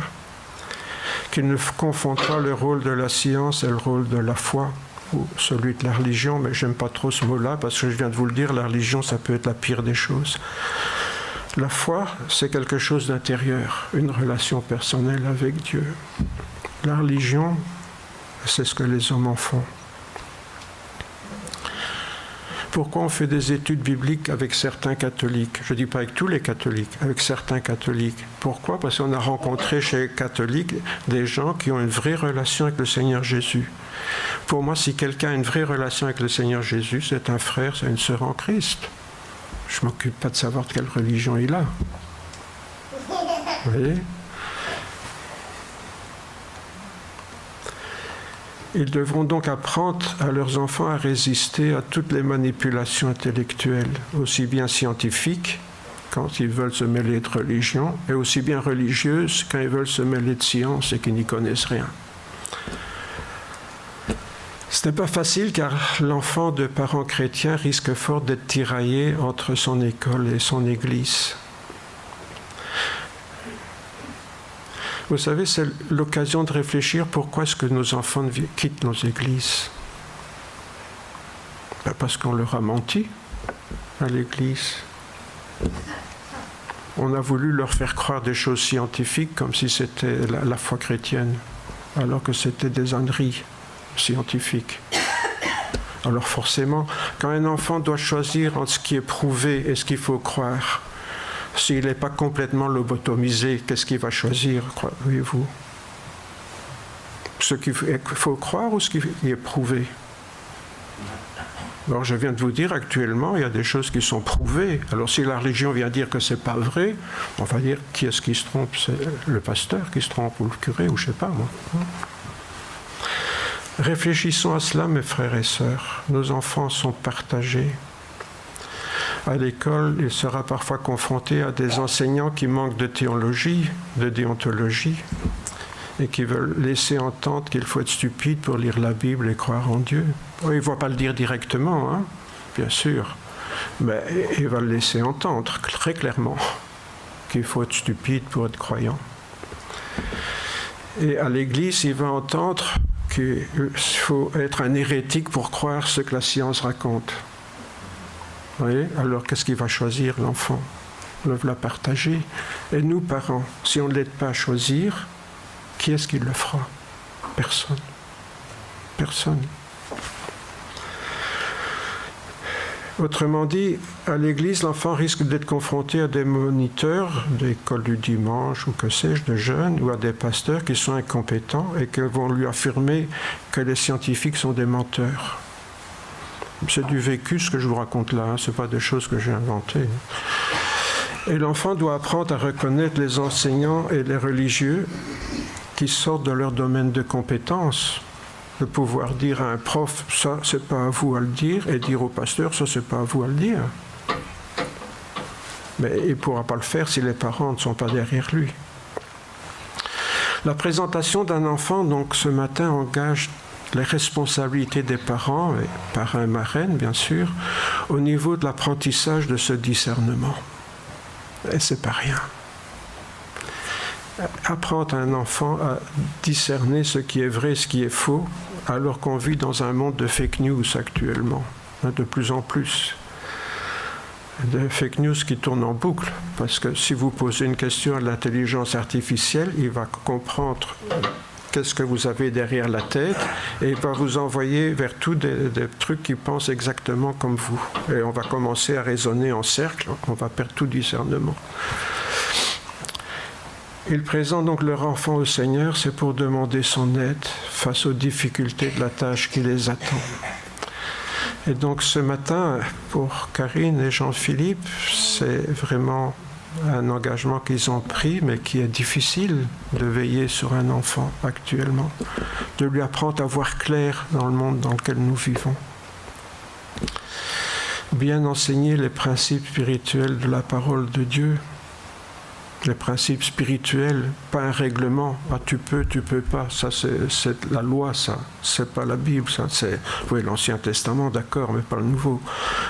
Qu'il ne confonde pas le rôle de la science et le rôle de la foi, ou celui de la religion, mais j'aime pas trop ce mot-là, parce que je viens de vous le dire, la religion, ça peut être la pire des choses. La foi, c'est quelque chose d'intérieur, une relation personnelle avec Dieu. La religion, c'est ce que les hommes en font. Pourquoi on fait des études bibliques avec certains catholiques? Je ne dis pas avec tous les catholiques, avec certains catholiques. Pourquoi? Parce qu'on a rencontré chez les catholiques des gens qui ont une vraie relation avec le Seigneur Jésus. Pour moi, si quelqu'un a une vraie relation avec le Seigneur Jésus, c'est un frère, c'est une sœur en Christ. Je ne m'occupe pas de savoir de quelle religion il a. Vous voyez? Ils devront donc apprendre à leurs enfants à résister à toutes les manipulations intellectuelles, aussi bien scientifiques, quand ils veulent se mêler de religion, et aussi bien religieuses, quand ils veulent se mêler de science et qu'ils n'y connaissent rien. Ce n'est pas facile car l'enfant de parents chrétiens risque fort d'être tiraillé entre son école et son église. Vous savez, c'est l'occasion de réfléchir pourquoi est-ce que nos enfants quittent nos églises. Ben parce qu'on leur a menti à l'église. On a voulu leur faire croire des choses scientifiques comme si c'était la foi chrétienne, alors que c'était des âneries scientifiques. Alors forcément, quand un enfant doit choisir entre ce qui est prouvé et ce qu'il faut croire, s'il n'est pas complètement lobotomisé, qu'est-ce qu'il va choisir, croyez-vous? Ce qu'il faut croire ou ce qui est prouvé? Alors je viens de vous dire, actuellement, il y a des choses qui sont prouvées. Alors si la religion vient dire que ce n'est pas vrai, on va dire qui est-ce qui se trompe? C'est le pasteur qui se trompe, ou le curé, ou je ne sais pas moi. Réfléchissons à cela, mes frères et sœurs. Nos enfants sont partagés. À l'école, il sera parfois confronté à des enseignants qui manquent de théologie, de déontologie, et qui veulent laisser entendre qu'il faut être stupide pour lire la Bible et croire en Dieu. Il ne va pas le dire directement, hein, bien sûr, mais il va le laisser entendre très clairement qu'il faut être stupide pour être croyant. Et à l'Église, il va entendre qu'il faut être un hérétique pour croire ce que la science raconte. Vous voyez? Alors qu'est-ce qu'il va choisir, l'enfant? On va la partager. Et nous, parents, si on ne l'aide pas à choisir, qui est-ce qui le fera? Personne. Personne. Autrement dit, à l'église, l'enfant risque d'être confronté à des moniteurs d'école du dimanche ou que sais-je, de jeunes, ou à des pasteurs qui sont incompétents et qui vont lui affirmer que les scientifiques sont des menteurs. C'est du vécu ce que je vous raconte là, ce n'est pas des choses que j'ai inventées. Et l'enfant doit apprendre à reconnaître les enseignants et les religieux qui sortent de leur domaine de compétence. De pouvoir dire à un prof, ça c'est pas à vous à le dire, et dire au pasteur, ça c'est pas à vous à le dire. Mais il ne pourra pas le faire si les parents ne sont pas derrière lui. La présentation d'un enfant, donc ce matin, engage les responsabilités des parents, et parrains et marraines bien sûr, au niveau de l'apprentissage de ce discernement. Et c'est pas rien. Apprendre à un enfant à discerner ce qui est vrai et ce qui est faux, alors qu'on vit dans un monde de fake news actuellement, de plus en plus. Des fake news qui tournent en boucle, parce que si vous posez une question à l'intelligence artificielle, il va comprendre qu'est-ce que vous avez derrière la tête, et il va vous envoyer vers tous des trucs qui pensent exactement comme vous. Et on va commencer à raisonner en cercle, on va perdre tout discernement. Ils présentent donc leur enfant au Seigneur, c'est pour demander son aide face aux difficultés de la tâche qui les attend. Et donc ce matin, pour Karine et Jean-Philippe, c'est vraiment un engagement qu'ils ont pris, mais qui est difficile de veiller sur un enfant actuellement, de lui apprendre à voir clair dans le monde dans lequel nous vivons. Bien enseigner les principes spirituels de la parole de Dieu. Les principes spirituels, pas un règlement. Ah, tu peux pas. Ça, c'est la loi, ça. C'est pas la Bible, ça. C'est, oui, l'Ancien Testament, d'accord, mais pas le Nouveau.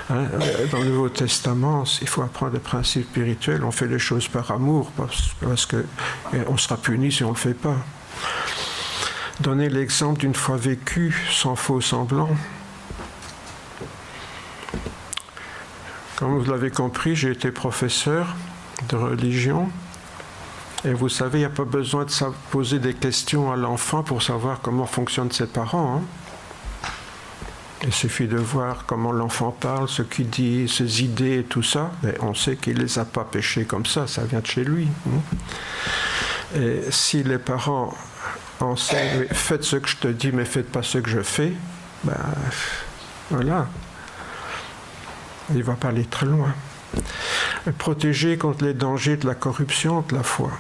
Hein? Dans le Nouveau Testament, il faut apprendre des principes spirituels. On fait les choses par amour, parce qu'on sera puni si on le fait pas. Donner l'exemple d'une foi vécue, sans faux semblant. Comme vous l'avez compris, j'ai été professeur de religion. Et vous savez, il n'y a pas besoin de poser des questions à l'enfant pour savoir comment fonctionnent ses parents. Hein. Il suffit de voir comment l'enfant parle, ce qu'il dit, ses idées et tout ça. Et on sait qu'il ne les a pas péchés comme ça vient de chez lui. Hein. Et si les parents enseignent, faites ce que je te dis, mais faites pas ce que je fais, ben voilà. Il ne va pas aller très loin. Protéger contre les dangers de la corruption de la foi.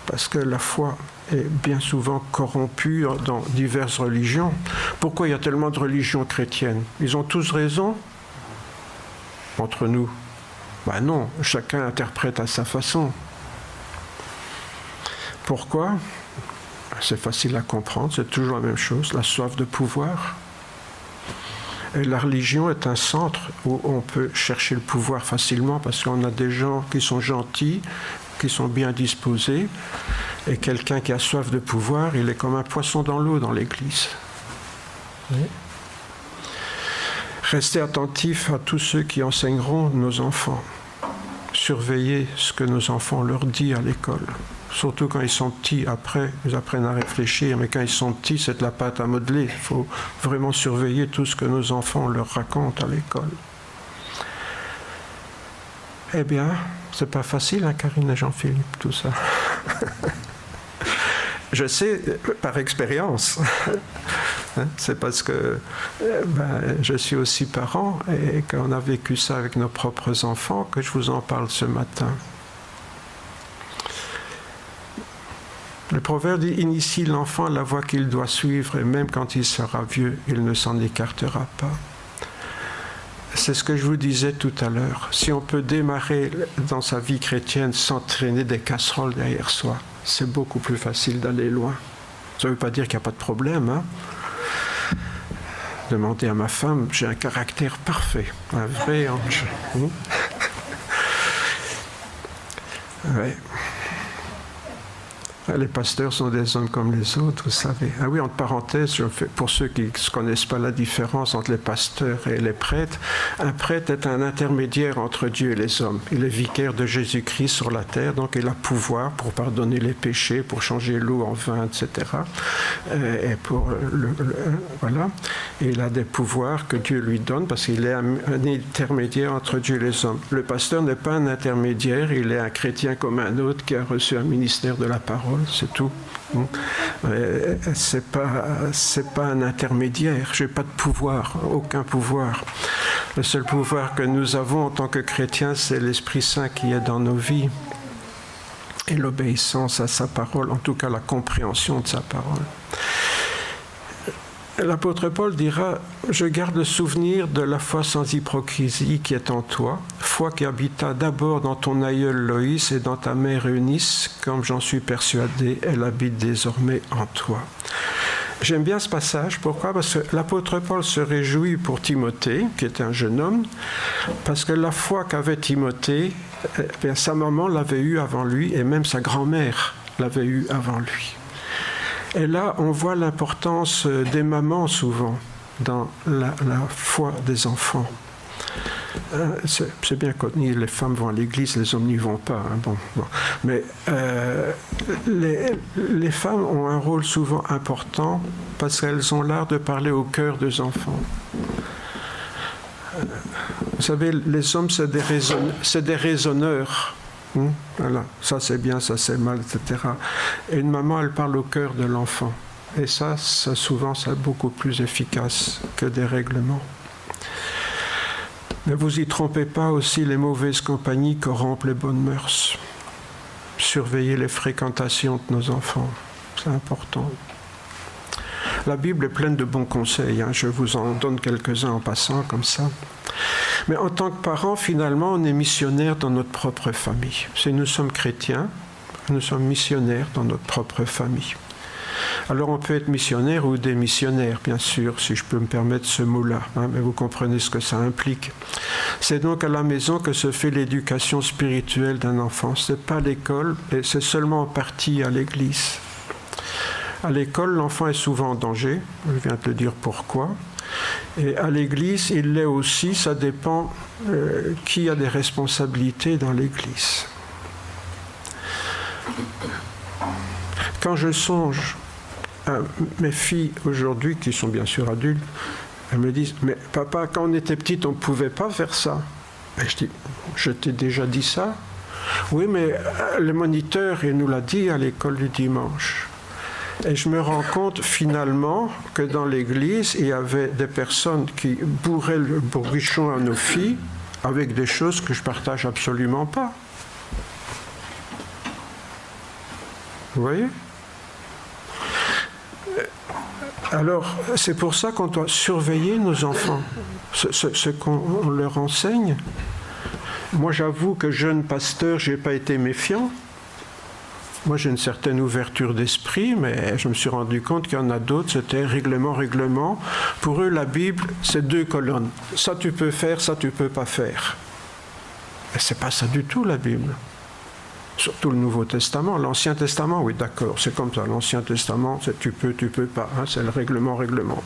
Parce que la foi est bien souvent corrompue dans diverses religions. Pourquoi il y a tellement de religions chrétiennes? Ils ont tous raison entre nous. Ben non, chacun interprète à sa façon. Pourquoi? C'est facile à comprendre, c'est toujours la même chose, la soif de pouvoir. Et la religion est un centre où on peut chercher le pouvoir facilement parce qu'on a des gens qui sont gentils, qui sont bien disposés, et quelqu'un qui a soif de pouvoir, il est comme un poisson dans l'eau dans l'Église. Oui. Restez attentifs à tous ceux qui enseigneront nos enfants. Surveillez ce que nos enfants leur disent à l'école. Surtout quand ils sont petits, après, ils apprennent à réfléchir, mais quand ils sont petits, c'est de la pâte à modeler. Il faut vraiment surveiller tout ce que nos enfants leur racontent à l'école. Eh bien, c'est pas facile, hein, Karine et Jean-Philippe, tout ça. Je sais par expérience. C'est parce que je suis aussi parent et qu'on a vécu ça avec nos propres enfants que je vous en parle ce matin. Le proverbe dit « Initie l'enfant à la voie qu'il doit suivre, et même quand il sera vieux, il ne s'en écartera pas. » C'est ce que je vous disais tout à l'heure. Si on peut démarrer dans sa vie chrétienne sans traîner des casseroles derrière soi, c'est beaucoup plus facile d'aller loin. Ça ne veut pas dire qu'il n'y a pas de problème. Hein. Demandez à ma femme, j'ai un caractère parfait, un vrai ange. Ouais. Les pasteurs sont des hommes comme les autres, vous savez. Ah oui, entre parenthèses, pour ceux qui ne connaissent pas la différence entre les pasteurs et les prêtres, un prêtre est un intermédiaire entre Dieu et les hommes. Il est vicaire de Jésus-Christ sur la terre, donc il a pouvoir pour pardonner les péchés, pour changer l'eau en vin, etc. Et voilà. Et il a des pouvoirs que Dieu lui donne parce qu'il est un intermédiaire entre Dieu et les hommes. Le pasteur n'est pas un intermédiaire, il est un chrétien comme un autre qui a reçu un ministère de la parole. C'est tout. C'est pas un intermédiaire. J'ai pas de pouvoir, aucun pouvoir. Le seul pouvoir que nous avons en tant que chrétiens, c'est l'Esprit Saint qui est dans nos vies et l'obéissance à sa parole, en tout cas la compréhension de sa parole. L'apôtre Paul dira « Je garde le souvenir de la foi sans hypocrisie qui est en toi, foi qui habita d'abord dans ton aïeul Loïs et dans ta mère Eunice, comme j'en suis persuadé, elle habite désormais en toi. » J'aime bien ce passage. Pourquoi? Parce que l'apôtre Paul se réjouit pour Timothée, qui est un jeune homme, parce que la foi qu'avait Timothée, sa maman l'avait eue avant lui, et même sa grand-mère l'avait eue avant lui. Et là, on voit l'importance des mamans souvent dans la foi des enfants. C'est bien quand les femmes vont à l'église, les hommes n'y vont pas. Hein, bon. Mais les femmes ont un rôle souvent important parce qu'elles ont l'art de parler au cœur des enfants. Vous savez, les hommes, c'est des raisonneurs. Voilà, ça c'est bien, ça c'est mal, etc. Et une maman, elle parle au cœur de l'enfant. Et ça souvent, c'est beaucoup plus efficace que des règlements. Ne vous y trompez pas aussi, les mauvaises compagnies corrompent les bonnes mœurs. Surveillez les fréquentations de nos enfants, c'est important. La Bible est pleine de bons conseils, je vous en donne quelques-uns en passant comme ça. Mais en tant que parents, finalement, on est missionnaires dans notre propre famille. Si nous sommes chrétiens, nous sommes missionnaires dans notre propre famille. Alors on peut être missionnaire ou démissionnaire, bien sûr, si je peux me permettre ce mot-là, mais vous comprenez ce que ça implique. C'est donc à la maison que se fait l'éducation spirituelle d'un enfant. Ce n'est pas à l'école, et c'est seulement en partie à l'église. À l'école, l'enfant est souvent en danger, je viens de te dire pourquoi. Et à l'église, il l'est aussi, ça dépend qui a des responsabilités dans l'église. Quand je songe à mes filles aujourd'hui, qui sont bien sûr adultes, elles me disent « Mais papa, quand on était petite, on ne pouvait pas faire ça. » Et je dis « Je t'ai déjà dit ça ?»« Oui, mais le moniteur, il nous l'a dit à l'école du dimanche. » Et je me rends compte finalement que dans l'église, il y avait des personnes qui bourraient le bourrichon à nos filles avec des choses que je ne partage absolument pas. Vous voyez ? Alors, c'est pour ça qu'on doit surveiller nos enfants, ce qu'on leur enseigne. Moi, j'avoue que jeune pasteur, je n'ai pas été méfiant. Moi, j'ai une certaine ouverture d'esprit, mais je me suis rendu compte qu'il y en a d'autres, c'était règlement. Pour eux, la Bible, c'est 2 colonnes. Ça, tu peux faire, ça, tu peux pas faire. Mais c'est pas ça du tout, la Bible. Surtout le Nouveau Testament. L'Ancien Testament, oui, d'accord, c'est comme ça. L'Ancien Testament, c'est tu peux pas. C'est le règlement.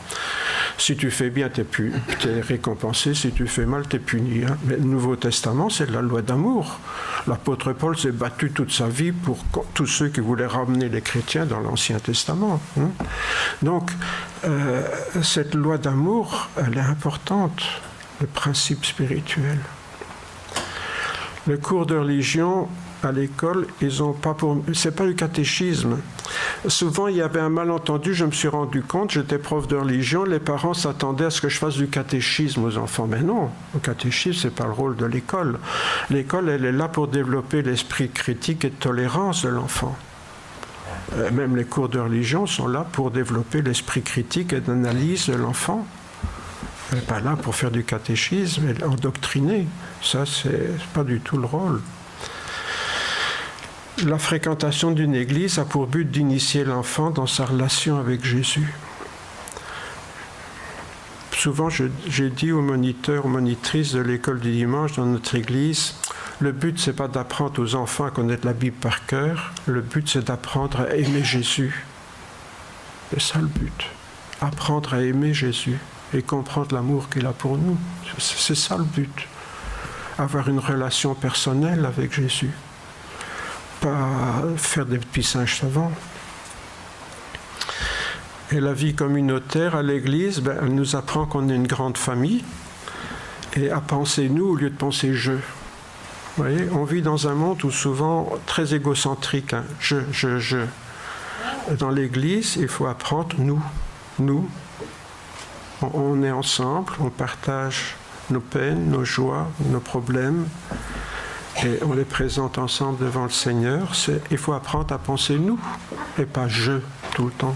Si tu fais bien, tu es récompensé. Si tu fais mal, tu es puni. Mais le Nouveau Testament, c'est la loi d'amour. L'apôtre Paul s'est battu toute sa vie pour tous ceux qui voulaient ramener les chrétiens dans l'Ancien Testament. Donc, cette loi d'amour, elle est importante, le principe spirituel. Le cours de religion à l'école, c'est pas le catéchisme. Souvent, il y avait un malentendu, je me suis rendu compte, j'étais prof de religion, les parents s'attendaient à ce que je fasse du catéchisme aux enfants. Mais non, le catéchisme, c'est pas le rôle de l'école. L'école, elle est là pour développer l'esprit critique et de tolérance de l'enfant. Même les cours de religion sont là pour développer l'esprit critique et d'analyse de l'enfant. Elle n'est pas là pour faire du catéchisme et endoctriner. Ça, c'est pas du tout le rôle. La fréquentation d'une église a pour but d'initier l'enfant dans sa relation avec Jésus. Souvent, j'ai dit aux moniteurs, aux monitrices de l'école du dimanche dans notre église, le but, c'est pas d'apprendre aux enfants à connaître la Bible par cœur, le but, c'est d'apprendre à aimer Jésus. C'est ça le but. Apprendre à aimer Jésus et comprendre l'amour qu'il a pour nous. C'est ça le but. Avoir une relation personnelle avec Jésus. Pas faire des petits singes savants. Et la vie communautaire à l'église, elle nous apprend qu'on est une grande famille et à penser nous au lieu de penser je. Vous voyez, on vit dans un monde où souvent très égocentrique, je. Dans l'église, il faut apprendre nous. On est ensemble, on partage nos peines, nos joies, nos problèmes. Et on les présente ensemble devant le Seigneur. Il faut apprendre à penser nous et pas je tout le temps.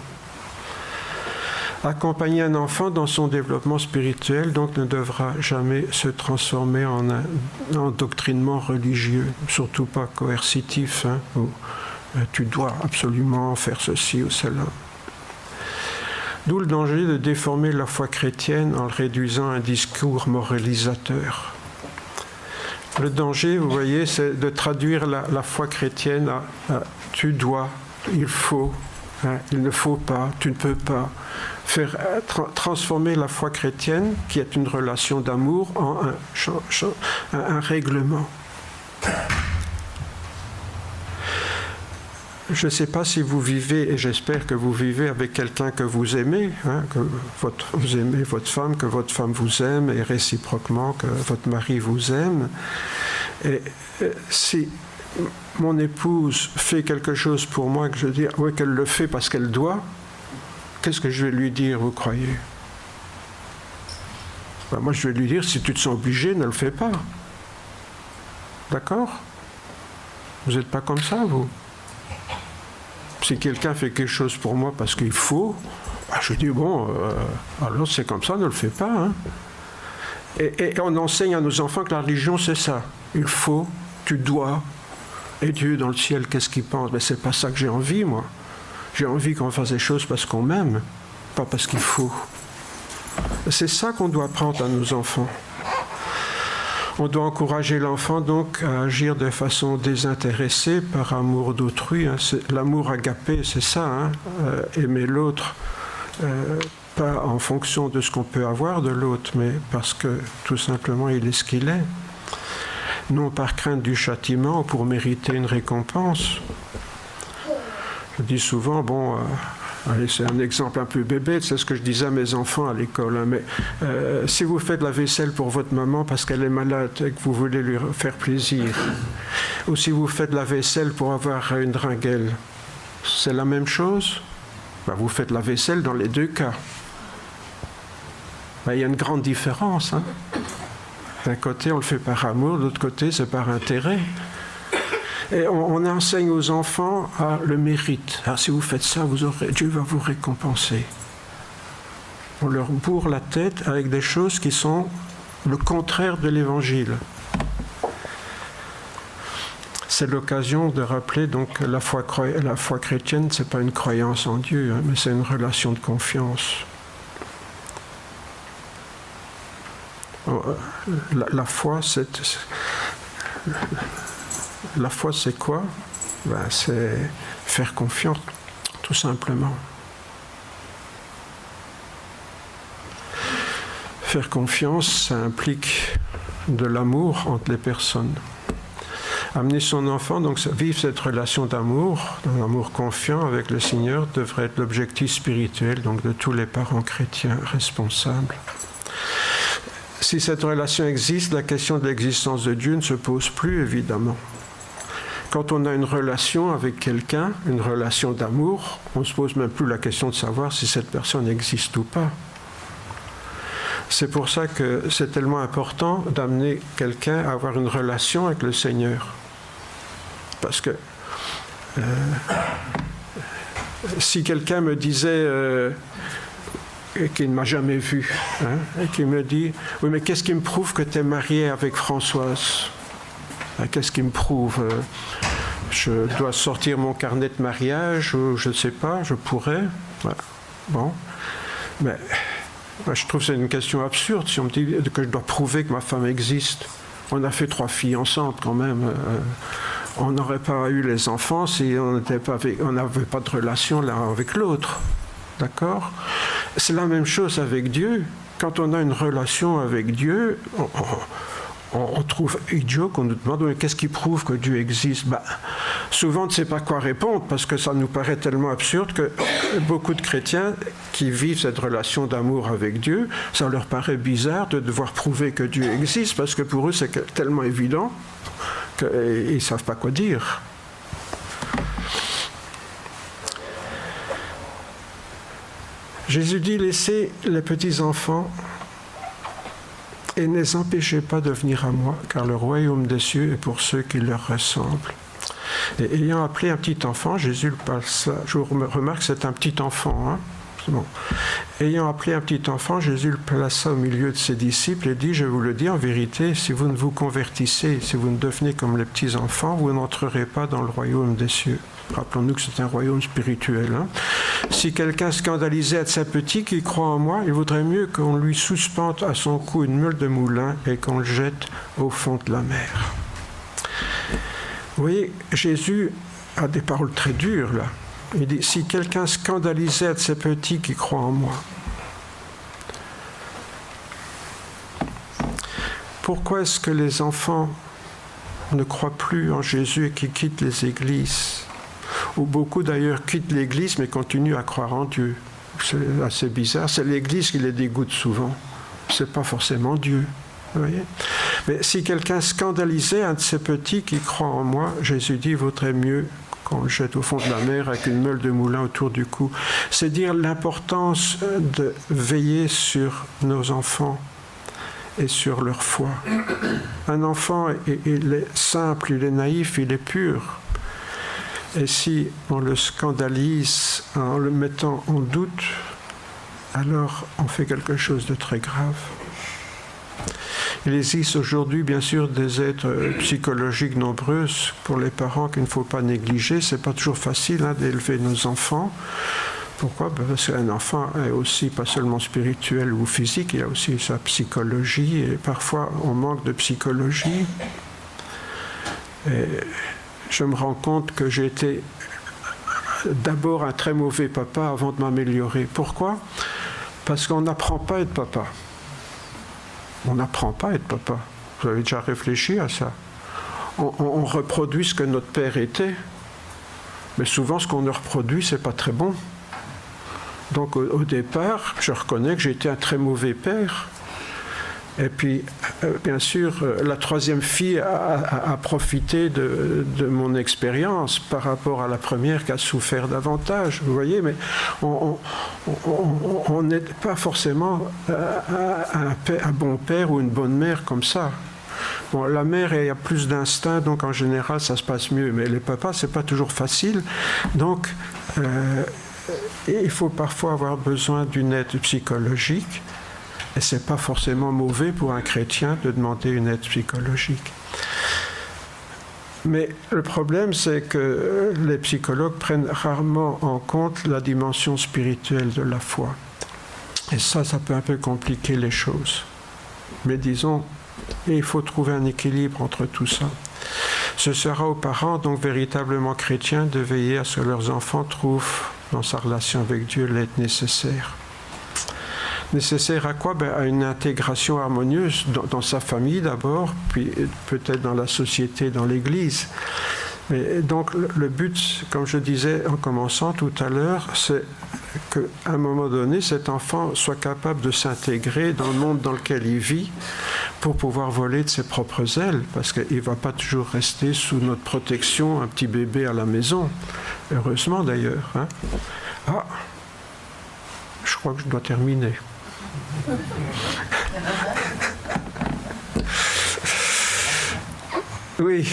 Accompagner un enfant dans son développement spirituel donc ne devra jamais se transformer en endoctrinement religieux, surtout pas coercitif, où tu dois absolument faire ceci ou cela. D'où le danger de déformer la foi chrétienne en le réduisant à un discours moralisateur. Le danger, vous voyez, c'est de traduire la foi chrétienne à tu dois, il faut, il ne faut pas, tu ne peux pas. Transformer la foi chrétienne, qui est une relation d'amour, en un règlement. Je ne sais pas si vous vivez, et j'espère que vous vivez avec quelqu'un que vous aimez, que vous aimez votre femme, que votre femme vous aime, et réciproquement que votre mari vous aime. Et si mon épouse fait quelque chose pour moi, que je dis oui, qu'elle le fait parce qu'elle doit, qu'est-ce que je vais lui dire, vous croyez ? Ben, moi, je vais lui dire, si tu te sens obligé, ne le fais pas. D'accord? Vous n'êtes pas comme ça, vous? Si quelqu'un fait quelque chose pour moi parce qu'il faut, ben, je dis, bon, alors c'est comme ça, ne le fais pas. Hein. Et on enseigne à nos enfants que la religion, c'est ça. Il faut, tu dois. Et Dieu dans le ciel, qu'est-ce qu'il pense? Ben, c'est pas ça que j'ai envie, moi. J'ai envie qu'on fasse des choses parce qu'on m'aime, pas parce qu'il faut. C'est ça qu'on doit apprendre à nos enfants. On doit encourager l'enfant donc à agir de façon désintéressée par amour d'autrui. Hein. L'amour agapé, c'est ça, hein. Aimer l'autre, pas en fonction de ce qu'on peut avoir de l'autre, mais parce que tout simplement il est ce qu'il est. Non par crainte du châtiment ou pour mériter une récompense. Je dis souvent, bon, allez, c'est un exemple un peu bébé, c'est ce que je disais à mes enfants à l'école, hein, mais si vous faites la vaisselle pour votre maman parce qu'elle est malade et que vous voulez lui faire plaisir, ou si vous faites la vaisselle pour avoir une ringuelle, c'est la même chose? Ben, vous faites la vaisselle dans les deux cas. Ben, il y a une grande différence. Hein. D'un côté, on le fait par amour, de l'autre côté, c'est par intérêt. Et on enseigne aux enfants le mérite. Alors, si vous faites ça, Dieu va vous récompenser. On leur bourre la tête avec des choses qui sont le contraire de l'Évangile. C'est l'occasion de rappeler donc que la foi chrétienne, ce n'est pas une croyance en Dieu, hein, mais c'est une relation de confiance. La foi, c'est quoi? Ben, c'est faire confiance, tout simplement. Faire confiance, ça implique de l'amour entre les personnes. Amener son enfant, donc vivre cette relation d'amour, un amour confiant avec le Seigneur, devrait être l'objectif spirituel donc de tous les parents chrétiens responsables. Si cette relation existe, la question de l'existence de Dieu ne se pose plus, évidemment. Quand on a une relation avec quelqu'un, une relation d'amour, on ne se pose même plus la question de savoir si cette personne existe ou pas. C'est pour ça que c'est tellement important d'amener quelqu'un à avoir une relation avec le Seigneur. Parce que si quelqu'un me disait... et qui ne m'a jamais vu, hein, et qui me dit « Oui, mais qu'est-ce qui me prouve que tu es marié avec Françoise ?» Qu'est-ce qui me prouve? Je dois sortir mon carnet de mariage, ou je ne sais pas, je pourrais. Ouais. Bon. Mais je trouve que c'est une question absurde si on me dit que je dois prouver que ma femme existe. On a fait 3 filles ensemble quand même. On n'aurait pas eu les enfants si on n'avait pas de relation l'un avec l'autre. D'accord? C'est la même chose avec Dieu. Quand on a une relation avec Dieu, on trouve idiot qu'on nous demande mais qu'est-ce qui prouve que Dieu existe? Souvent on ne sait pas quoi répondre parce que ça nous paraît tellement absurde que beaucoup de chrétiens qui vivent cette relation d'amour avec Dieu, ça leur paraît bizarre de devoir prouver que Dieu existe parce que pour eux c'est tellement évident qu'ils ne savent pas quoi dire. Jésus dit, laissez les petits-enfants et ne les empêchez pas de venir à moi, car le royaume des cieux est pour ceux qui leur ressemblent. Et ayant appelé un petit enfant, Jésus le passe, je remarque que c'est un petit enfant, hein, c'est bon. Ayant appelé un petit enfant, Jésus le plaça au milieu de ses disciples et dit, je vous le dis en vérité, si vous ne vous convertissez, si vous ne devenez comme les petits-enfants, vous n'entrerez pas dans le royaume des cieux. Rappelons-nous que c'est un royaume spirituel. Hein. Si quelqu'un scandalisait à de ses petits qui croient en moi, il vaudrait mieux qu'on lui suspende à son cou une meule de moulin et qu'on le jette au fond de la mer. Vous voyez, Jésus a des paroles très dures là. Il dit, si quelqu'un scandalisait à de ses petits qui croient en moi, pourquoi est-ce que les enfants ne croient plus en Jésus et qui quittent les églises? Ou beaucoup d'ailleurs quittent l'Église mais continuent à croire en Dieu. C'est assez bizarre. C'est l'Église qui les dégoûte souvent. Ce n'est pas forcément Dieu. Vous voyez? Mais si quelqu'un scandalisait un de ces petits qui croient en moi, Jésus dit, vaudrait mieux qu'on le jette au fond de la mer avec une meule de moulin autour du cou. C'est dire l'importance de veiller sur nos enfants, et sur leur foi. Un enfant, il est simple, il est naïf, il est pur. Et si on le scandalise en le mettant en doute, alors on fait quelque chose de très grave. Il existe aujourd'hui, bien sûr, des aides psychologiques nombreuses pour les parents qu'il ne faut pas négliger. Ce n'est pas toujours facile d'élever nos enfants. Pourquoi ? Parce qu'un enfant est aussi pas seulement spirituel ou physique, il a aussi sa psychologie, et parfois on manque de psychologie. Et je me rends compte que j'ai été d'abord un très mauvais papa avant de m'améliorer. Pourquoi ? Parce qu'on n'apprend pas à être papa. On n'apprend pas à être papa. Vous avez déjà réfléchi à ça ? On reproduit ce que notre père était, mais souvent ce qu'on reproduit, c'est pas très bon. Donc au départ, je reconnais que j'ai été un très mauvais père. Et puis, bien sûr, la troisième fille a profité de mon expérience par rapport à la première qui a souffert davantage. Vous voyez, mais on n'est pas forcément un bon père ou une bonne mère comme ça. Bon, la mère, il y a plus d'instinct, donc en général, ça se passe mieux. Mais les papas, c'est pas toujours facile. Donc, il faut parfois avoir besoin d'une aide psychologique. Et ce n'est pas forcément mauvais pour un chrétien de demander une aide psychologique. Mais le problème, c'est que les psychologues prennent rarement en compte la dimension spirituelle de la foi. Et ça peut un peu compliquer les choses. Mais disons, il faut trouver un équilibre entre tout ça. Ce sera aux parents, donc véritablement chrétiens, de veiller à ce que leurs enfants trouvent dans sa relation avec Dieu l'aide nécessaire. Nécessaire à quoi ? À une intégration harmonieuse dans sa famille d'abord, puis peut-être dans la société, dans l'Église. Mais donc le but, comme je disais en commençant tout à l'heure, c'est qu'à un moment donné, cet enfant soit capable de s'intégrer dans le monde dans lequel il vit pour pouvoir voler de ses propres ailes, parce qu'il ne va pas toujours rester sous notre protection, un petit bébé à la maison. Heureusement d'ailleurs. Ah, je crois que je dois terminer. Oui.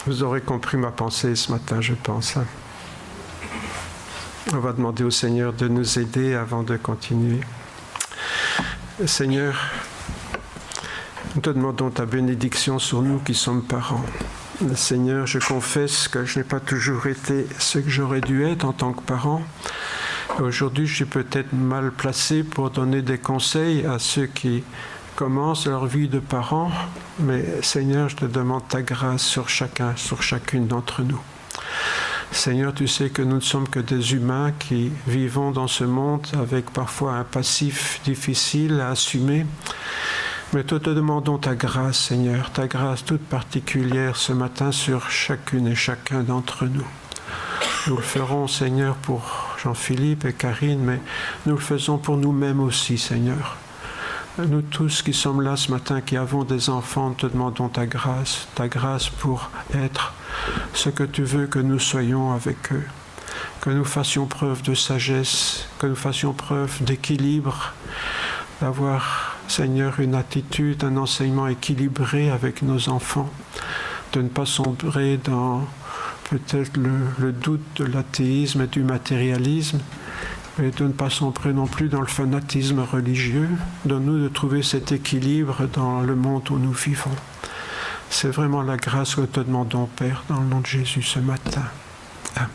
Vous aurez compris ma pensée ce matin, je pense. On va demander au Seigneur de nous aider avant de continuer. Seigneur, nous te demandons ta bénédiction sur nous qui sommes parents. Seigneur, je confesse que je n'ai pas toujours été ce que j'aurais dû être en tant que parent. Aujourd'hui, je suis peut-être mal placé pour donner des conseils à ceux qui commencent leur vie de parents, mais Seigneur, je te demande ta grâce sur chacun, sur chacune d'entre nous. Seigneur, tu sais que nous ne sommes que des humains qui vivons dans ce monde avec parfois un passif difficile à assumer. Mais nous te demandons ta grâce, Seigneur, ta grâce toute particulière ce matin sur chacune et chacun d'entre nous. Nous le ferons, Seigneur, pour Jean-Philippe et Karine, mais nous le faisons pour nous-mêmes aussi, Seigneur. Nous tous qui sommes là ce matin, qui avons des enfants, te demandons ta grâce pour être ce que tu veux que nous soyons avec eux, que nous fassions preuve de sagesse, que nous fassions preuve d'équilibre, d'avoir, Seigneur, une attitude, un enseignement équilibré avec nos enfants, de ne pas sombrer dans peut-être le doute de l'athéisme et du matérialisme, et de ne pas sombrer non plus dans le fanatisme religieux. Donne-nous de trouver cet équilibre dans le monde où nous vivons. C'est vraiment la grâce que te demandons, Père, dans le nom de Jésus ce matin. Amen.